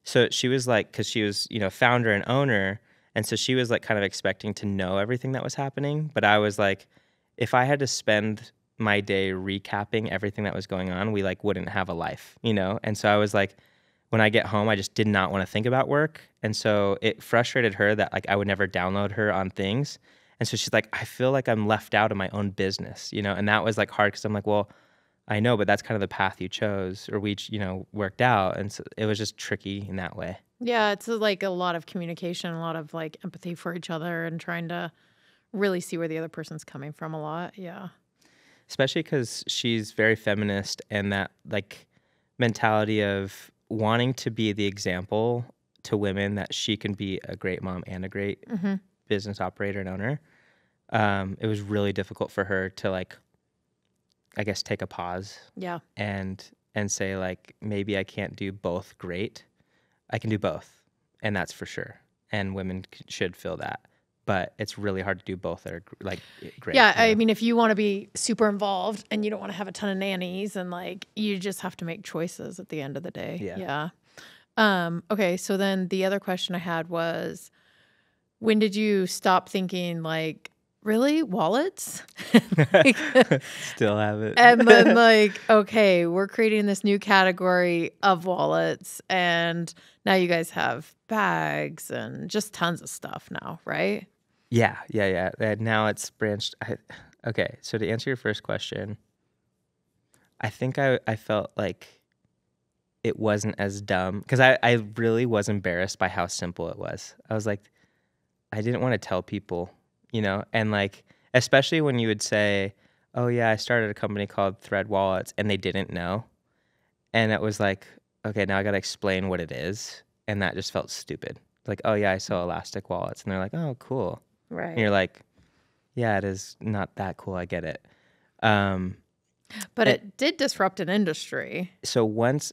So she was like, because she was, founder and owner. And so she was like kind of expecting to know everything that was happening. But I was like, if I had to spend my day recapping everything that was going on, we like wouldn't have a life, And so I was like, when I get home, I just did not want to think about work. And so it frustrated her that like I would never download her on things. And so she's like, I feel like I'm left out of my own business, And that was like hard, because I'm like, well, I know, but that's kind of the path you chose, or we, worked out. And so it was just tricky in that way. Yeah, it's like a lot of communication, a lot of like empathy for each other, and trying to really see where the other person's coming from a lot. Yeah. Especially because she's very feminist, and that like mentality of wanting to be the example to women that she can be a great mom and a great business operator and owner. It was really difficult for her to like, I guess, take a pause. Yeah. And and say like, maybe I can't do both great. I can do both, and that's for sure. And women should feel that. But it's really hard to do both that are like great. Yeah, I mean, if you want to be super involved and you don't want to have a ton of nannies, and like you just have to make choices at the end of the day. Yeah. Okay, so then the other question I had was, when did you stop thinking like, really, wallets? Like, still have it. And then like, okay, we're creating this new category of wallets, and now you guys have bags and just tons of stuff now, right? Yeah. Now it's branched. Okay, so to answer your first question, I think I felt like it wasn't as dumb because I really was embarrassed by how simple it was. I was like, I didn't want to tell people, and like, especially when you would say, oh yeah, I started a company called Thread Wallets, and they didn't know. And it was like, okay, now I got to explain what it is. And that just felt stupid. Like, oh yeah, I sell elastic wallets. And they're like, oh, cool. Right. And you're like, yeah, it is not that cool. I get it. But it did disrupt an industry. So once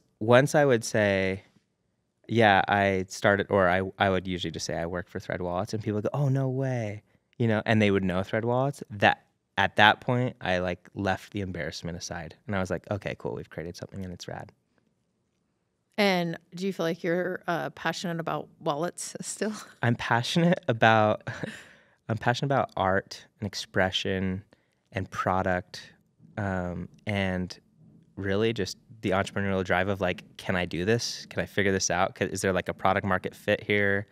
I would say, yeah, I started, or I would usually just say I work for Thread Wallets, and people would go, oh, no way. And they would know Thread Wallets. That at that point, I like left the embarrassment aside. And I was like, okay, cool. We've created something and it's rad. And do you feel like you're passionate about wallets still? I'm passionate about art and expression and product, and really just the entrepreneurial drive of like, can I do this? Can I figure this out? Is there like a product market fit here?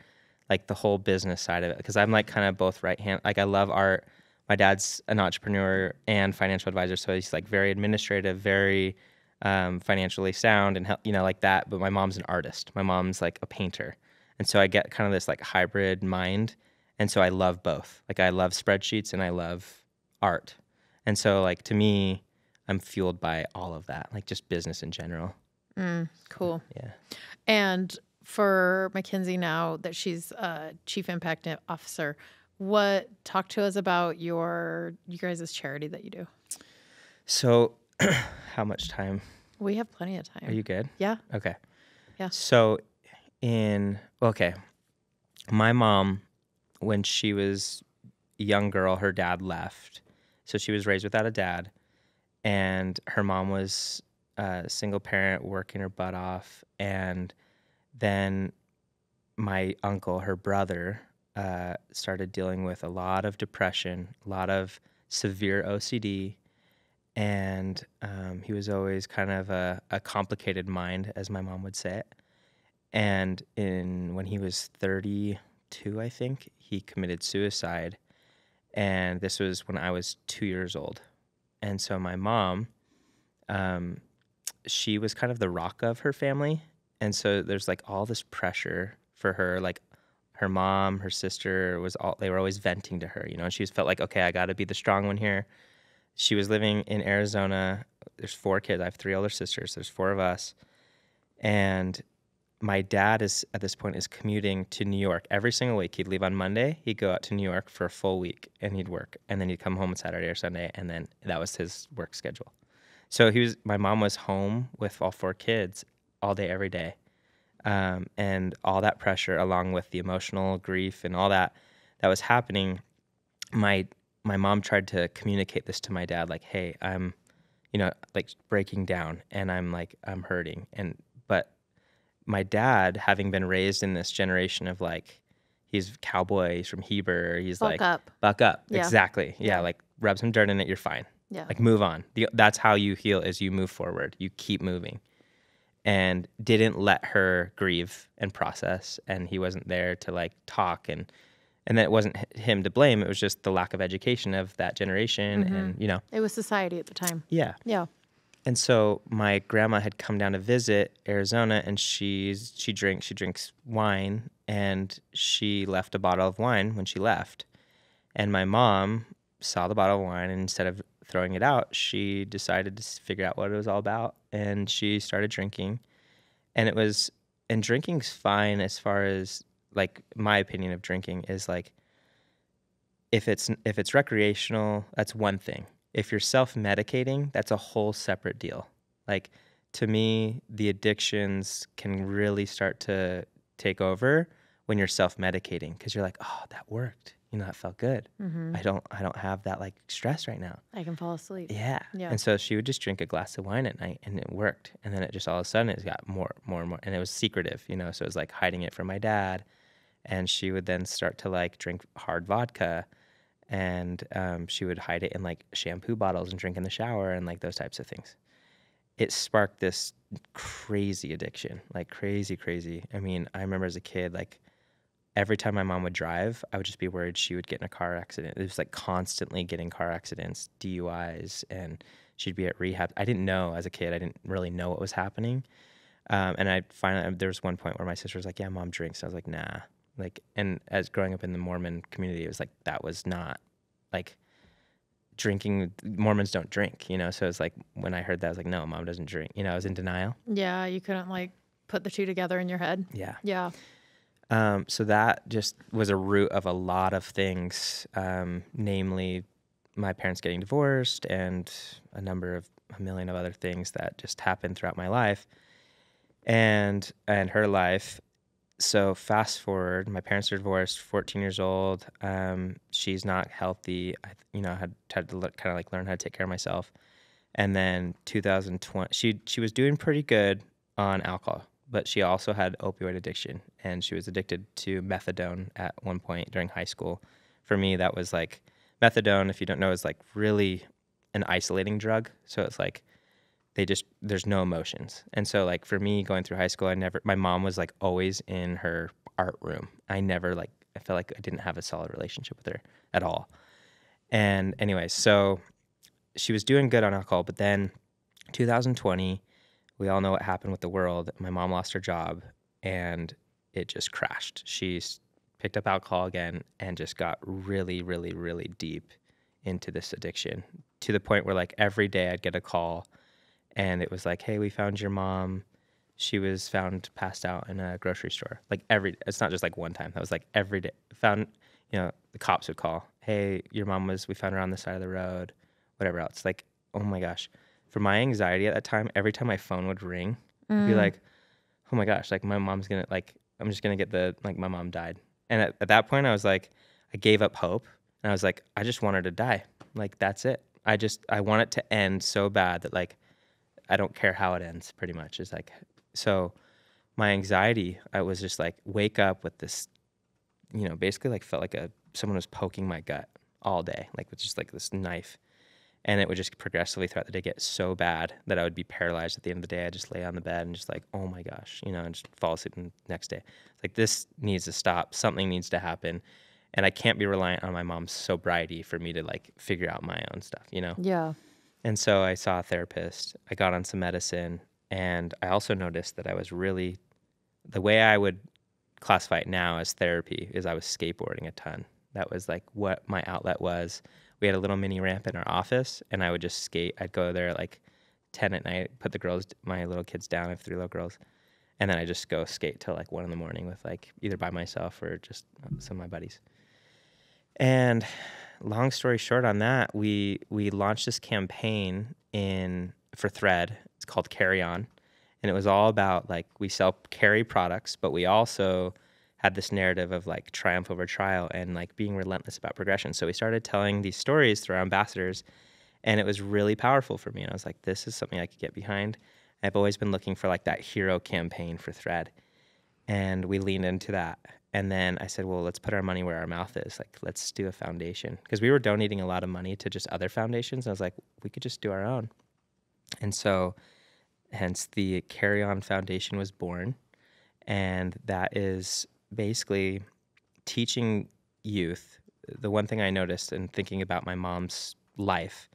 Like the whole business side of it. Because I'm like kind of both right hand. Like I love art. My dad's an entrepreneur and financial advisor, so he's like very administrative, very financially sound, and like that. But my mom's an artist. My mom's like a painter, and so I get kind of this like hybrid mind. And so I love both. Like I love spreadsheets and I love art, and so like to me, I'm fueled by all of that, like just business in general. Cool. Yeah. And for Mackenzie, now that she's Chief Impact Officer, talk to us about you guys' charity that you do. So how much time? We have plenty of time. Are you good? Yeah. Okay. Yeah. So my mom, when she was a young girl, her dad left. So she was raised without a dad. And her mom was a single parent working her butt off. And then my uncle, her brother, started dealing with a lot of depression, a lot of severe OCD. And he was always kind of a complicated mind, as my mom would say it. And when he was 32, I think, he committed suicide. And this was when I was 2 years old. And so my mom, she was kind of the rock of her family. And so there's like all this pressure for her, like her mom, her sister they were always venting to her, and she felt like, okay, I got to be the strong one here. She was living in Arizona. There's 4 kids. I have 3 older sisters. There's 4 of us. And my dad at this point is commuting to New York every single week. He'd leave on Monday. He'd go out to New York for a full week and he'd work. And then he'd come home on Saturday or Sunday. And then that was his work schedule. So my mom was home with all 4 kids all day, every day. And all that pressure, along with the emotional grief and all that was happening, my mom tried to communicate this to my dad, like, hey, I'm, like breaking down and I'm hurting. But my dad, having been raised in this generation of like, he's cowboy, he's from Heber, he's buck up. Yeah. Exactly. Yeah. Like rub some dirt in it, you're fine. Yeah. Like move on. That's how you heal, is you move forward. You keep moving. And didn't let her grieve and process. And he wasn't there to like talk. And then it wasn't him to blame. It was just the lack of education of that generation. Mm-hmm. And, it was society at the time. Yeah. Yeah. And so my grandma had come down to visit Arizona, and she drinks wine, and she left a bottle of wine when she left. And my mom saw the bottle of wine, and instead of throwing it out, she decided to figure out what it was all about, and she started drinking. And drinking's fine as far as like my opinion of drinking is like, if it's recreational, that's one thing. If you're self-medicating, that's a whole separate deal. Like to me, the addictions can really start to take over when you're self-medicating, because you're like, oh, that worked. That felt good. Mm-hmm. I don't have that like stress right now. I can fall asleep. Yeah. And so she would just drink a glass of wine at night, and it worked. And then it just all of a sudden it got more and more. And it was secretive, so it was like hiding it from my dad. And she would then start to like drink hard vodka, and she would hide it in like shampoo bottles and drink in the shower and like those types of things. It sparked this crazy addiction, like crazy. I mean, I remember as a kid, like every time my mom would drive, I would just be worried she would get in a car accident. It was like constantly getting car accidents, DUIs, and she'd be at rehab. I didn't know as a kid. I didn't really know what was happening. And I finally, there was one point where my sister was like, yeah, mom drinks. I was like, nah. Like, and as growing up in the Mormon community, it was like, that was not like drinking. Mormons don't drink, so it's like when I heard that, I was like, no, mom doesn't drink. I was in denial. Yeah, you couldn't like put the two together in your head. Yeah. So that just was a root of a lot of things, namely my parents getting divorced and a million of other things that just happened throughout my life and her life. So fast forward, my parents are divorced, 14 years old. She's not healthy. I had to kind of like learn how to take care of myself. And then 2020, she was doing pretty good on alcohol, but she also had opioid addiction, and she was addicted to methadone at one point during high school. For me, that was like methadone, if you don't know, is like really an isolating drug. So it's like there's no emotions. And so like for me going through high school, my mom was like always in her art room. I felt like I didn't have a solid relationship with her at all. And anyway, so she was doing good on alcohol, but then 2020, we all know what happened with the world. My mom lost her job, and it just crashed. She picked up alcohol again and just got really, really, really deep into this addiction, to the point where like every day I'd get a call, and it was like, hey, we found your mom. She was found passed out in a grocery store. Like it's not just like one time. That was like every day. Found, the cops would call, hey, your mom we found her on the side of the road, whatever else. Like, oh my gosh. For my anxiety at that time, every time my phone would ring, I'd be like, oh my gosh, like my mom's gonna, like, I'm just gonna get my mom died. And at that point I was like, I gave up hope, and I was like, I just want her to die. Like, that's it. I want it to end so bad that like, I don't care how it ends, pretty much. It's like, so my anxiety, I was just like, wake up with this, basically like felt like someone was poking my gut all day, like with just like this knife. And it would just progressively throughout the day get so bad that I would be paralyzed at the end of the day. I'd just lay on the bed and just like, oh my gosh, and just fall asleep the next day. It's like, this needs to stop. Something needs to happen. And I can't be reliant on my mom's sobriety for me to like figure out my own stuff, Yeah. And so I saw a therapist. I got on some medicine, and I also noticed that I was really, the way I would classify it now as therapy is I was skateboarding a ton. That was like what my outlet was. We had a little mini ramp in our office, and I would just skate. I'd go there at like 10 at night, put my little kids down. I have 3 little girls. And then I just go skate till like 1 a.m. with like either by myself or just some of my buddies. And long story short on that, we launched this campaign for Thread. It's called Carry On. And it was all about like, we sell carry products, but we also had this narrative of like triumph over trial and like being relentless about progression. So we started telling these stories through our ambassadors, and it was really powerful for me. And I was like, this is something I could get behind. I've always been looking for like that hero campaign for Thread. And we leaned into that. And then I said, well, let's put our money where our mouth is. Like, let's do a foundation. Because we were donating a lot of money to just other foundations. And I was like, we could just do our own. And so hence the Carry On Foundation was born. And that is basically teaching youth. The one thing I noticed in thinking about my mom's life,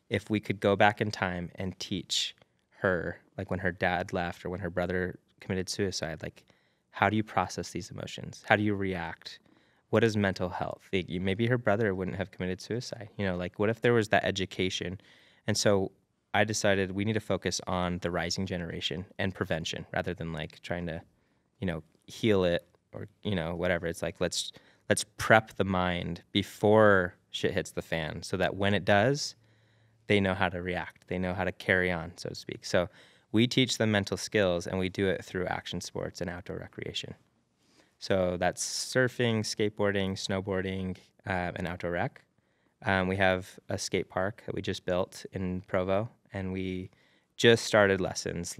if we could go back in time and teach her, like when her dad left or when her brother committed suicide, like, how do you process these emotions? How do you react? What is mental health? Maybe her brother wouldn't have committed suicide. Like, what if there was that education? And so I decided we need to focus on the rising generation and prevention rather than like trying to, heal it or, whatever. It's like, let's prep the mind before shit hits the fan so that when it does, they know how to react. They know how to carry on, so to speak. So we teach them mental skills, and we do it through action sports and outdoor recreation. So that's surfing, skateboarding, snowboarding, and outdoor rec. We have a skate park that we just built in Provo, and we just started lessons.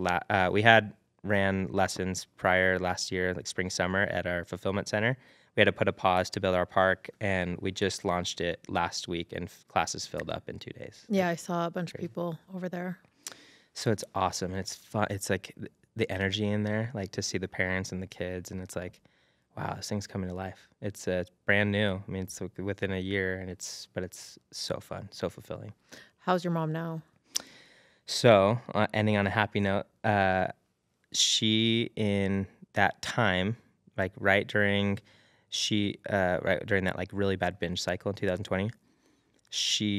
We had ran lessons prior last year, like spring, summer, at our fulfillment center. We had to put a pause to build our park, and we just launched it last week, and classes filled up in 2 days. Yeah, I saw a bunch of people over there. So it's awesome, and it's fun. It's like the energy in there, like to see the parents and the kids, and it's like, wow, this thing's coming to life. It's brand new. I mean, it's within a year, and it's so fun, so fulfilling. How's your mom now? So, ending on a happy note, she, in that time, like right during that like really bad binge cycle in 2020,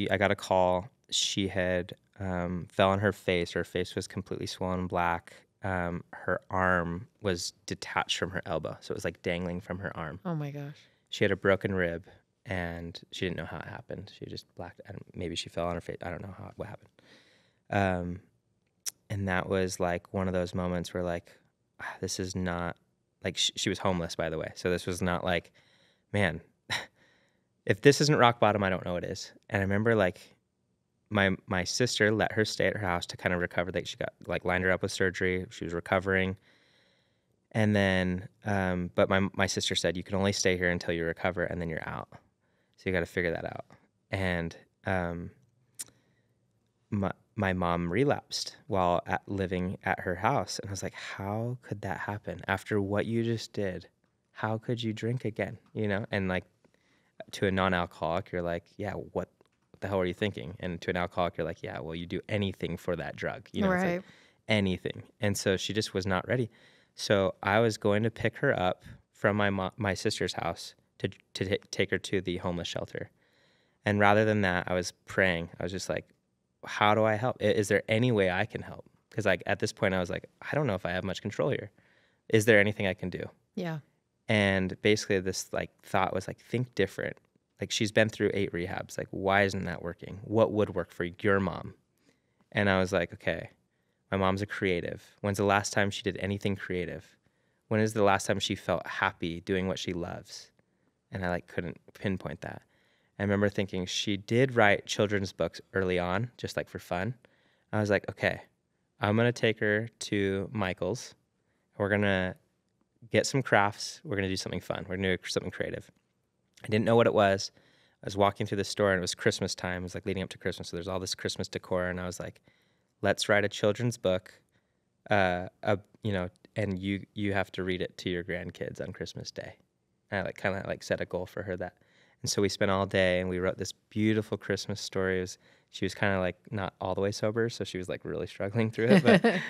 I got a call. She had fell on her face. Her face was completely swollen black. Her arm was detached from her elbow, so it was like dangling from her arm. Oh my gosh. She had a broken rib, and she didn't know how it happened. She just blacked, and maybe she fell on her face. I don't know what happened. And that was like one of those moments where like, this is not like she was homeless, by the way. So this was not like, man, if this isn't rock bottom, I don't know what is. And I remember like my sister let her stay at her house to kind of recover. Like she got like lined her up with surgery. She was recovering. And then, but my sister said, you can only stay here until you recover, and then you're out. So you got to figure that out. And my mom relapsed while living at her house. And I was like, how could that happen? After what you just did, how could you drink again? You know? And like to a non-alcoholic, you're like, yeah, what the hell are you thinking? And to an alcoholic, you're like, yeah, well, you do anything for that drug. You know, right. It's like anything. And so she just was not ready. So I was going to pick her up from my sister's house to take her to the homeless shelter. And rather than that, I was praying. I was just like, how do I help? Is there any way I can help? Because like at this point, I was like, I don't know if I have much control here. Is there anything I can do? Yeah. And basically this like thought was like, think different. Like she's been through 8 rehabs. Like, why isn't that working? What would work for your mom? And I was like, okay, my mom's a creative. When's the last time she did anything creative? When is the last time she felt happy doing what she loves? And I like couldn't pinpoint that. I remember thinking she did write children's books early on, just like for fun. I was like, okay, I'm going to take her to Michael's. We're going to get some crafts. We're going to do something fun. We're going to do something creative. I didn't know what it was. I was walking through the store, and it was Christmas time. It was like leading up to Christmas. So there's all this Christmas decor. And I was like, let's write a children's book, and you have to read it to your grandkids on Christmas Day. And I like kind of like set a goal for her that. And so we spent all day, and we wrote this beautiful Christmas story. She was kind of like not all the way sober, so she was like really struggling through it. But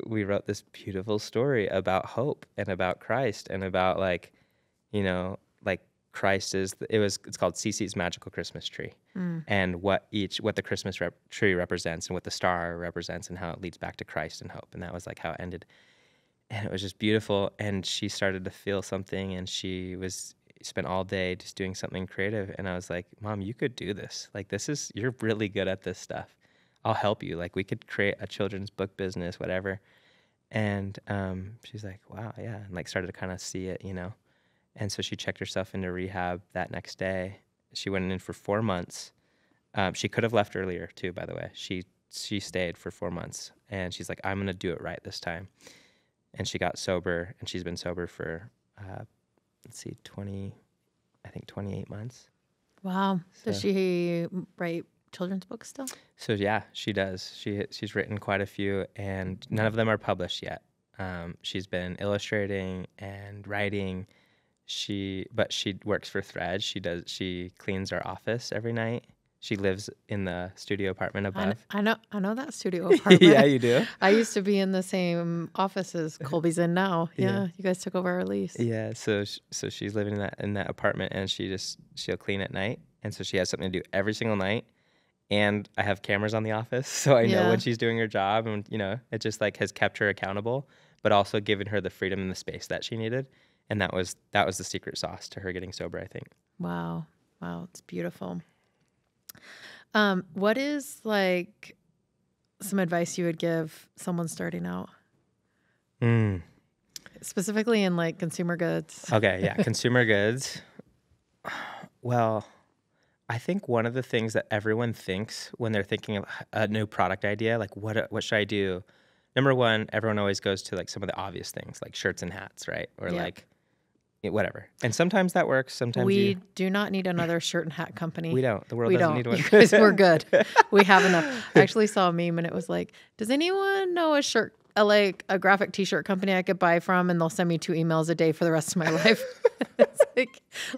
we wrote this beautiful story about hope and about Christ and about like Christ it's called Cece's Magical Christmas Tree, and what the Christmas tree represents and what the star represents and how it leads back to Christ and hope. And that was like how it ended. And it was just beautiful. And she started to feel something, and she spent all day just doing something creative. And I was like, Mom, you could do this. Like, you're really good at this stuff. I'll help you. Like, we could create a children's book business, whatever. And she's like, wow, yeah. And like started to kind of see it, And so she checked herself into rehab that next day. She went in for 4 months. She could have left earlier too, by the way. She stayed for 4 months, and she's like, I'm going to do it right this time. And she got sober, and she's been sober for, 28 months. Wow. So, does she write children's books still? So yeah, she does. She's written quite a few, and none of them are published yet. She's been illustrating and writing. But she works for Thread. She cleans our office every night. She lives in the studio apartment above. I know that studio apartment. Yeah, you do? I used to be in the same office as Colby's in now. Yeah, you guys took over our lease. Yeah, so she's living in that apartment, and she'll clean at night. And so she has something to do every single night. And I have cameras on the office, so I know when she's doing her job, and it just like has kept her accountable, but also given her the freedom and the space that she needed. And that was the secret sauce to her getting sober, I think. Wow, it's beautiful. What is like some advice you would give someone starting out? Specifically in like consumer goods. Okay, yeah, consumer goods. Well, I think one of the things that everyone thinks when they're thinking of a new product idea, like what should I do? Number one, everyone always goes to like some of the obvious things, like shirts and hats, right? Or like whatever. And sometimes that works. Sometimes we do not need another shirt and hat company. We don't. The world doesn't need one. You guys, we're good. We have enough. I actually saw a meme and it was like, does anyone know like a graphic t-shirt company I could buy from, and they'll send me 2 emails a day for the rest of my life? It's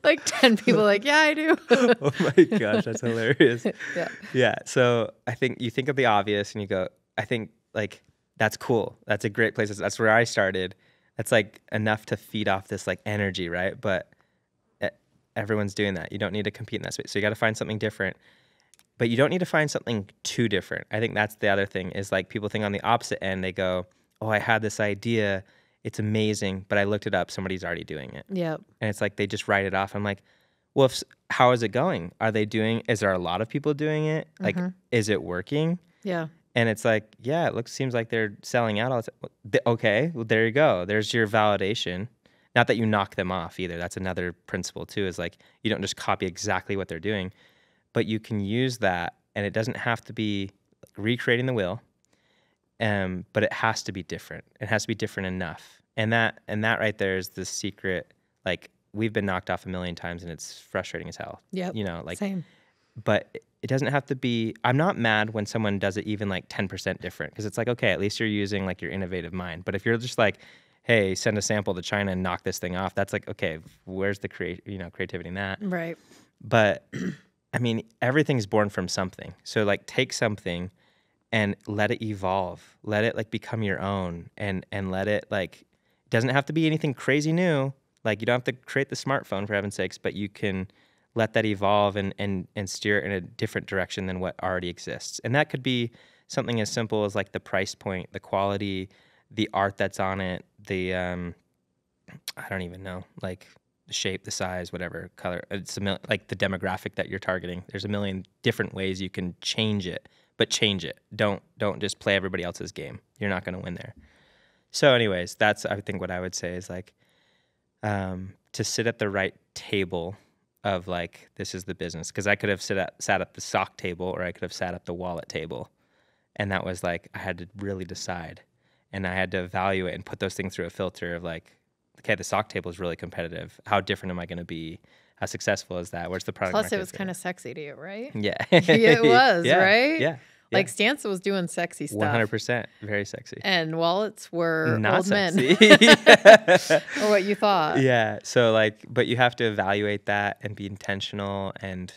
like 10 people like, yeah, I do. Oh my gosh, that's hilarious. Yeah. Yeah. So I think you think of the obvious and you go, I think like that's cool. That's a great place. That's where I started. That's like enough to feed off this like energy, right? But everyone's doing that. You don't need to compete in that space. So you got to find something different. But you don't need to find something too different. I think that's the other thing is like people think on the opposite end, they go, oh, I had this idea. It's amazing, but I looked it up. Somebody's already doing it. Yep. And it's like they just write it off. I'm like, well, how is it going? Is there a lot of people doing it? Like, is it working? Yeah. And it's like, yeah, seems like they're selling out all the time. Okay, well, there you go. There's your validation. Not that you knock them off either. That's another principle too, is like you don't just copy exactly what they're doing. But you can use that, and it doesn't have to be recreating the wheel, but it has to be different. It has to be different enough, and that right there is the secret. Like we've been knocked off a million times, and it's frustrating as hell. Yeah, like same. But it doesn't have to be. I'm not mad when someone does it even like 10% different, because it's like, okay, at least you're using like your innovative mind. But if you're just like, hey, send a sample to China and knock this thing off, that's like, okay, where's the creativity in that? Right. But I mean, everything's born from something. So like take something and let it evolve. Let it like become your own, and let it like, it doesn't have to be anything crazy new. Like you don't have to create the smartphone, for heaven's sakes, but you can let that evolve and steer it in a different direction than what already exists. And that could be something as simple as like the price point, the quality, the art that's on it, the, I don't even know, like the shape, the size, whatever color. It's like the demographic that you're targeting. There's a million different ways you can change it, but change it. Don't just play everybody else's game. You're not going to win there. So anyways, that's, I think what I would say is like, to sit at the right table of like, this is the business. Cause I could have sat at the sock table, or I could have sat at the wallet table. And that was like, I had to really decide, and I had to evaluate and put those things through a filter of like, okay, the sock table is really competitive. How different am I going to be? How successful is that? Where's the product? Plus, it was kind of sexy to you, right? Yeah. It was, yeah. right? Yeah. Like Stanza was doing sexy stuff. 100%. Very sexy. And wallets were not old sexy. men. Or what you thought. Yeah. So like, but you have to evaluate that and be intentional, and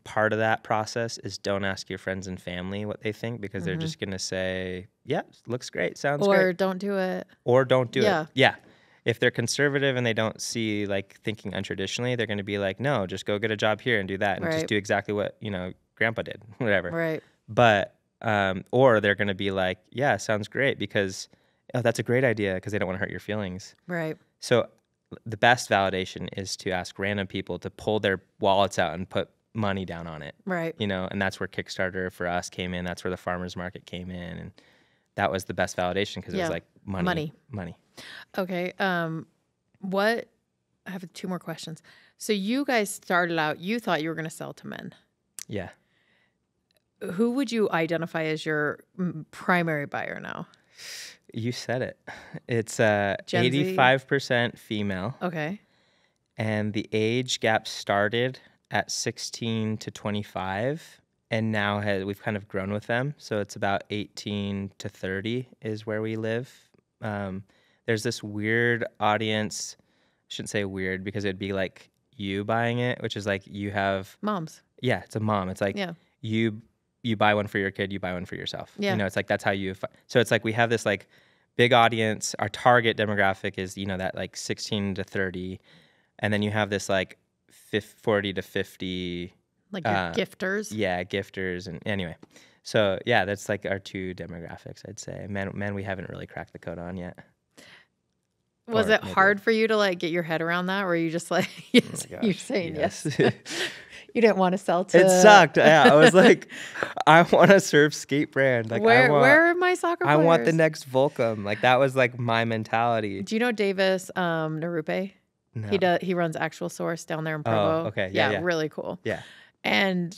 part of that process is don't ask your friends and family what they think, because they're just going to say, yeah, looks great, sounds great. Or don't do it. Or don't do it. Yeah. If they're conservative and they don't see like thinking untraditionally, they're going to be like, no, just go get a job here and do that, and just do exactly what, grandpa did, whatever. Right. But, or they're going to be like, yeah, sounds great, because, oh, that's a great idea, because they don't want to hurt your feelings. Right. So the best validation is to ask random people to pull their wallets out and put money down on it. Right. And that's where Kickstarter for us came in. That's where the farmers market came in. And that was the best validation, because it was like money. Okay. I have 2 more questions. So you guys started out, you thought you were going to sell to men. Yeah. Who would you identify as your primary buyer now? You said it. It's 85% female. Okay. And the age gap started at 16 to 25, and now we've kind of grown with them. So it's about 18 to 30 is where we live. There's this weird audience. I shouldn't say weird, because it'd be like you buying it, which is like you have moms. Yeah, it's a mom. It's like you buy one for your kid, you buy one for yourself. Yeah. It's like that's how you. So it's like we have this like big audience. Our target demographic is that like 16 to 30, and then you have this like 40 to 50. Like your gifters. Yeah, gifters, and anyway. So yeah, that's like our 2 demographics, I'd say. Men, we haven't really cracked the code on yet. Was it hard for you to like get your head around that? Or were you just like, yes, you're saying yes? You didn't want to sell to. It sucked. Yeah, I was like, I want to surf skate brand. Like, where are my soccer players? I want the next Volcom. Like, that was like my mentality. Do you know Davis Narupe? No. He runs Actual Source down there in Provo. Oh, okay. Yeah, really cool. Yeah. And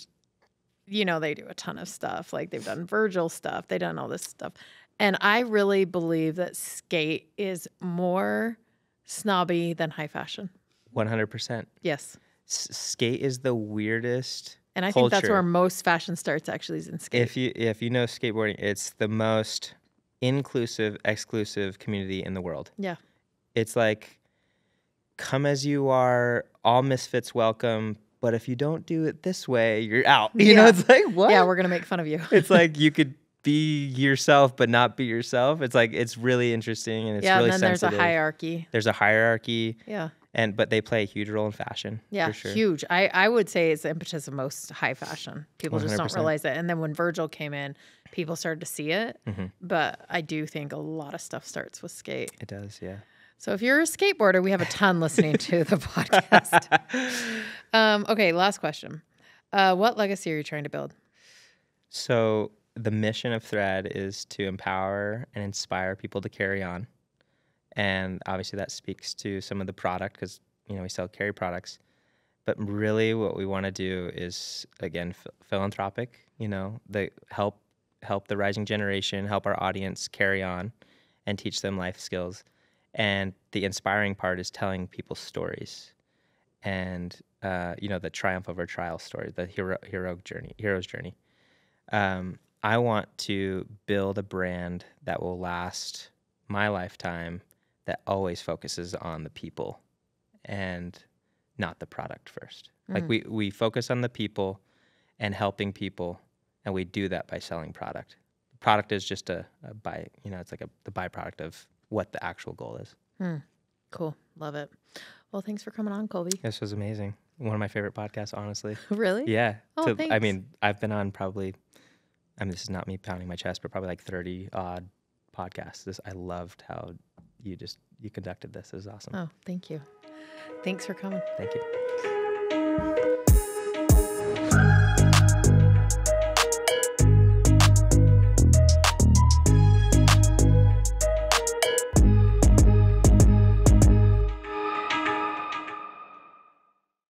you know, they do a ton of stuff. Like they've done Virgil stuff. They've done all this stuff. And I really believe that skate is more snobby than high fashion. 100%. Yes. Skate is the weirdest And I culture. think that's where most fashion starts, actually, is in skate. If you know skateboarding, it's the most inclusive, exclusive community in the world. Yeah. It's like, come as you are, all misfits welcome, but if you don't do it this way, you're out. You know, it's like, what? Yeah, we're going to make fun of you. It's like you could be yourself, but not be yourself. It's like, it's really interesting, and it's really sensitive. There's a hierarchy. There's a hierarchy. Yeah. But they play a huge role in fashion. Yeah, for sure. Huge. I would say it's the impetus of most high fashion. People 100%. Just don't realize it. And then when Virgil came in, people started to see it. Mm-hmm. But I do think a lot of stuff starts with skate. It does, yeah. So if you're a skateboarder, we have a ton listening to the podcast. Okay, last question. What legacy are you trying to build? So the mission of Thread is to empower and inspire people to carry on. And obviously that speaks to some of the product because, you know, we sell carry products. But really what we want to do is, again, philanthropic, you know, help the rising generation, help our audience carry on and teach them life skills. And the inspiring part is telling people stories and, you know, the triumph over trial story, the hero's journey. I want to build a brand that will last my lifetime, that always focuses on the people and not the product first. Like we focus on the people and helping people, and we do that by selling product. Product is just it's like the byproduct of what the actual goal is. Cool. Love it. Well, thanks for coming on, Colby. This was amazing. One of my favorite podcasts, honestly. Really? Yeah. Oh, thanks. I mean, I've been on probably, this is not me pounding my chest, but probably like 30 odd podcasts. I loved how you conducted this. It was awesome. Oh, thank you. Thanks for coming. Thank you.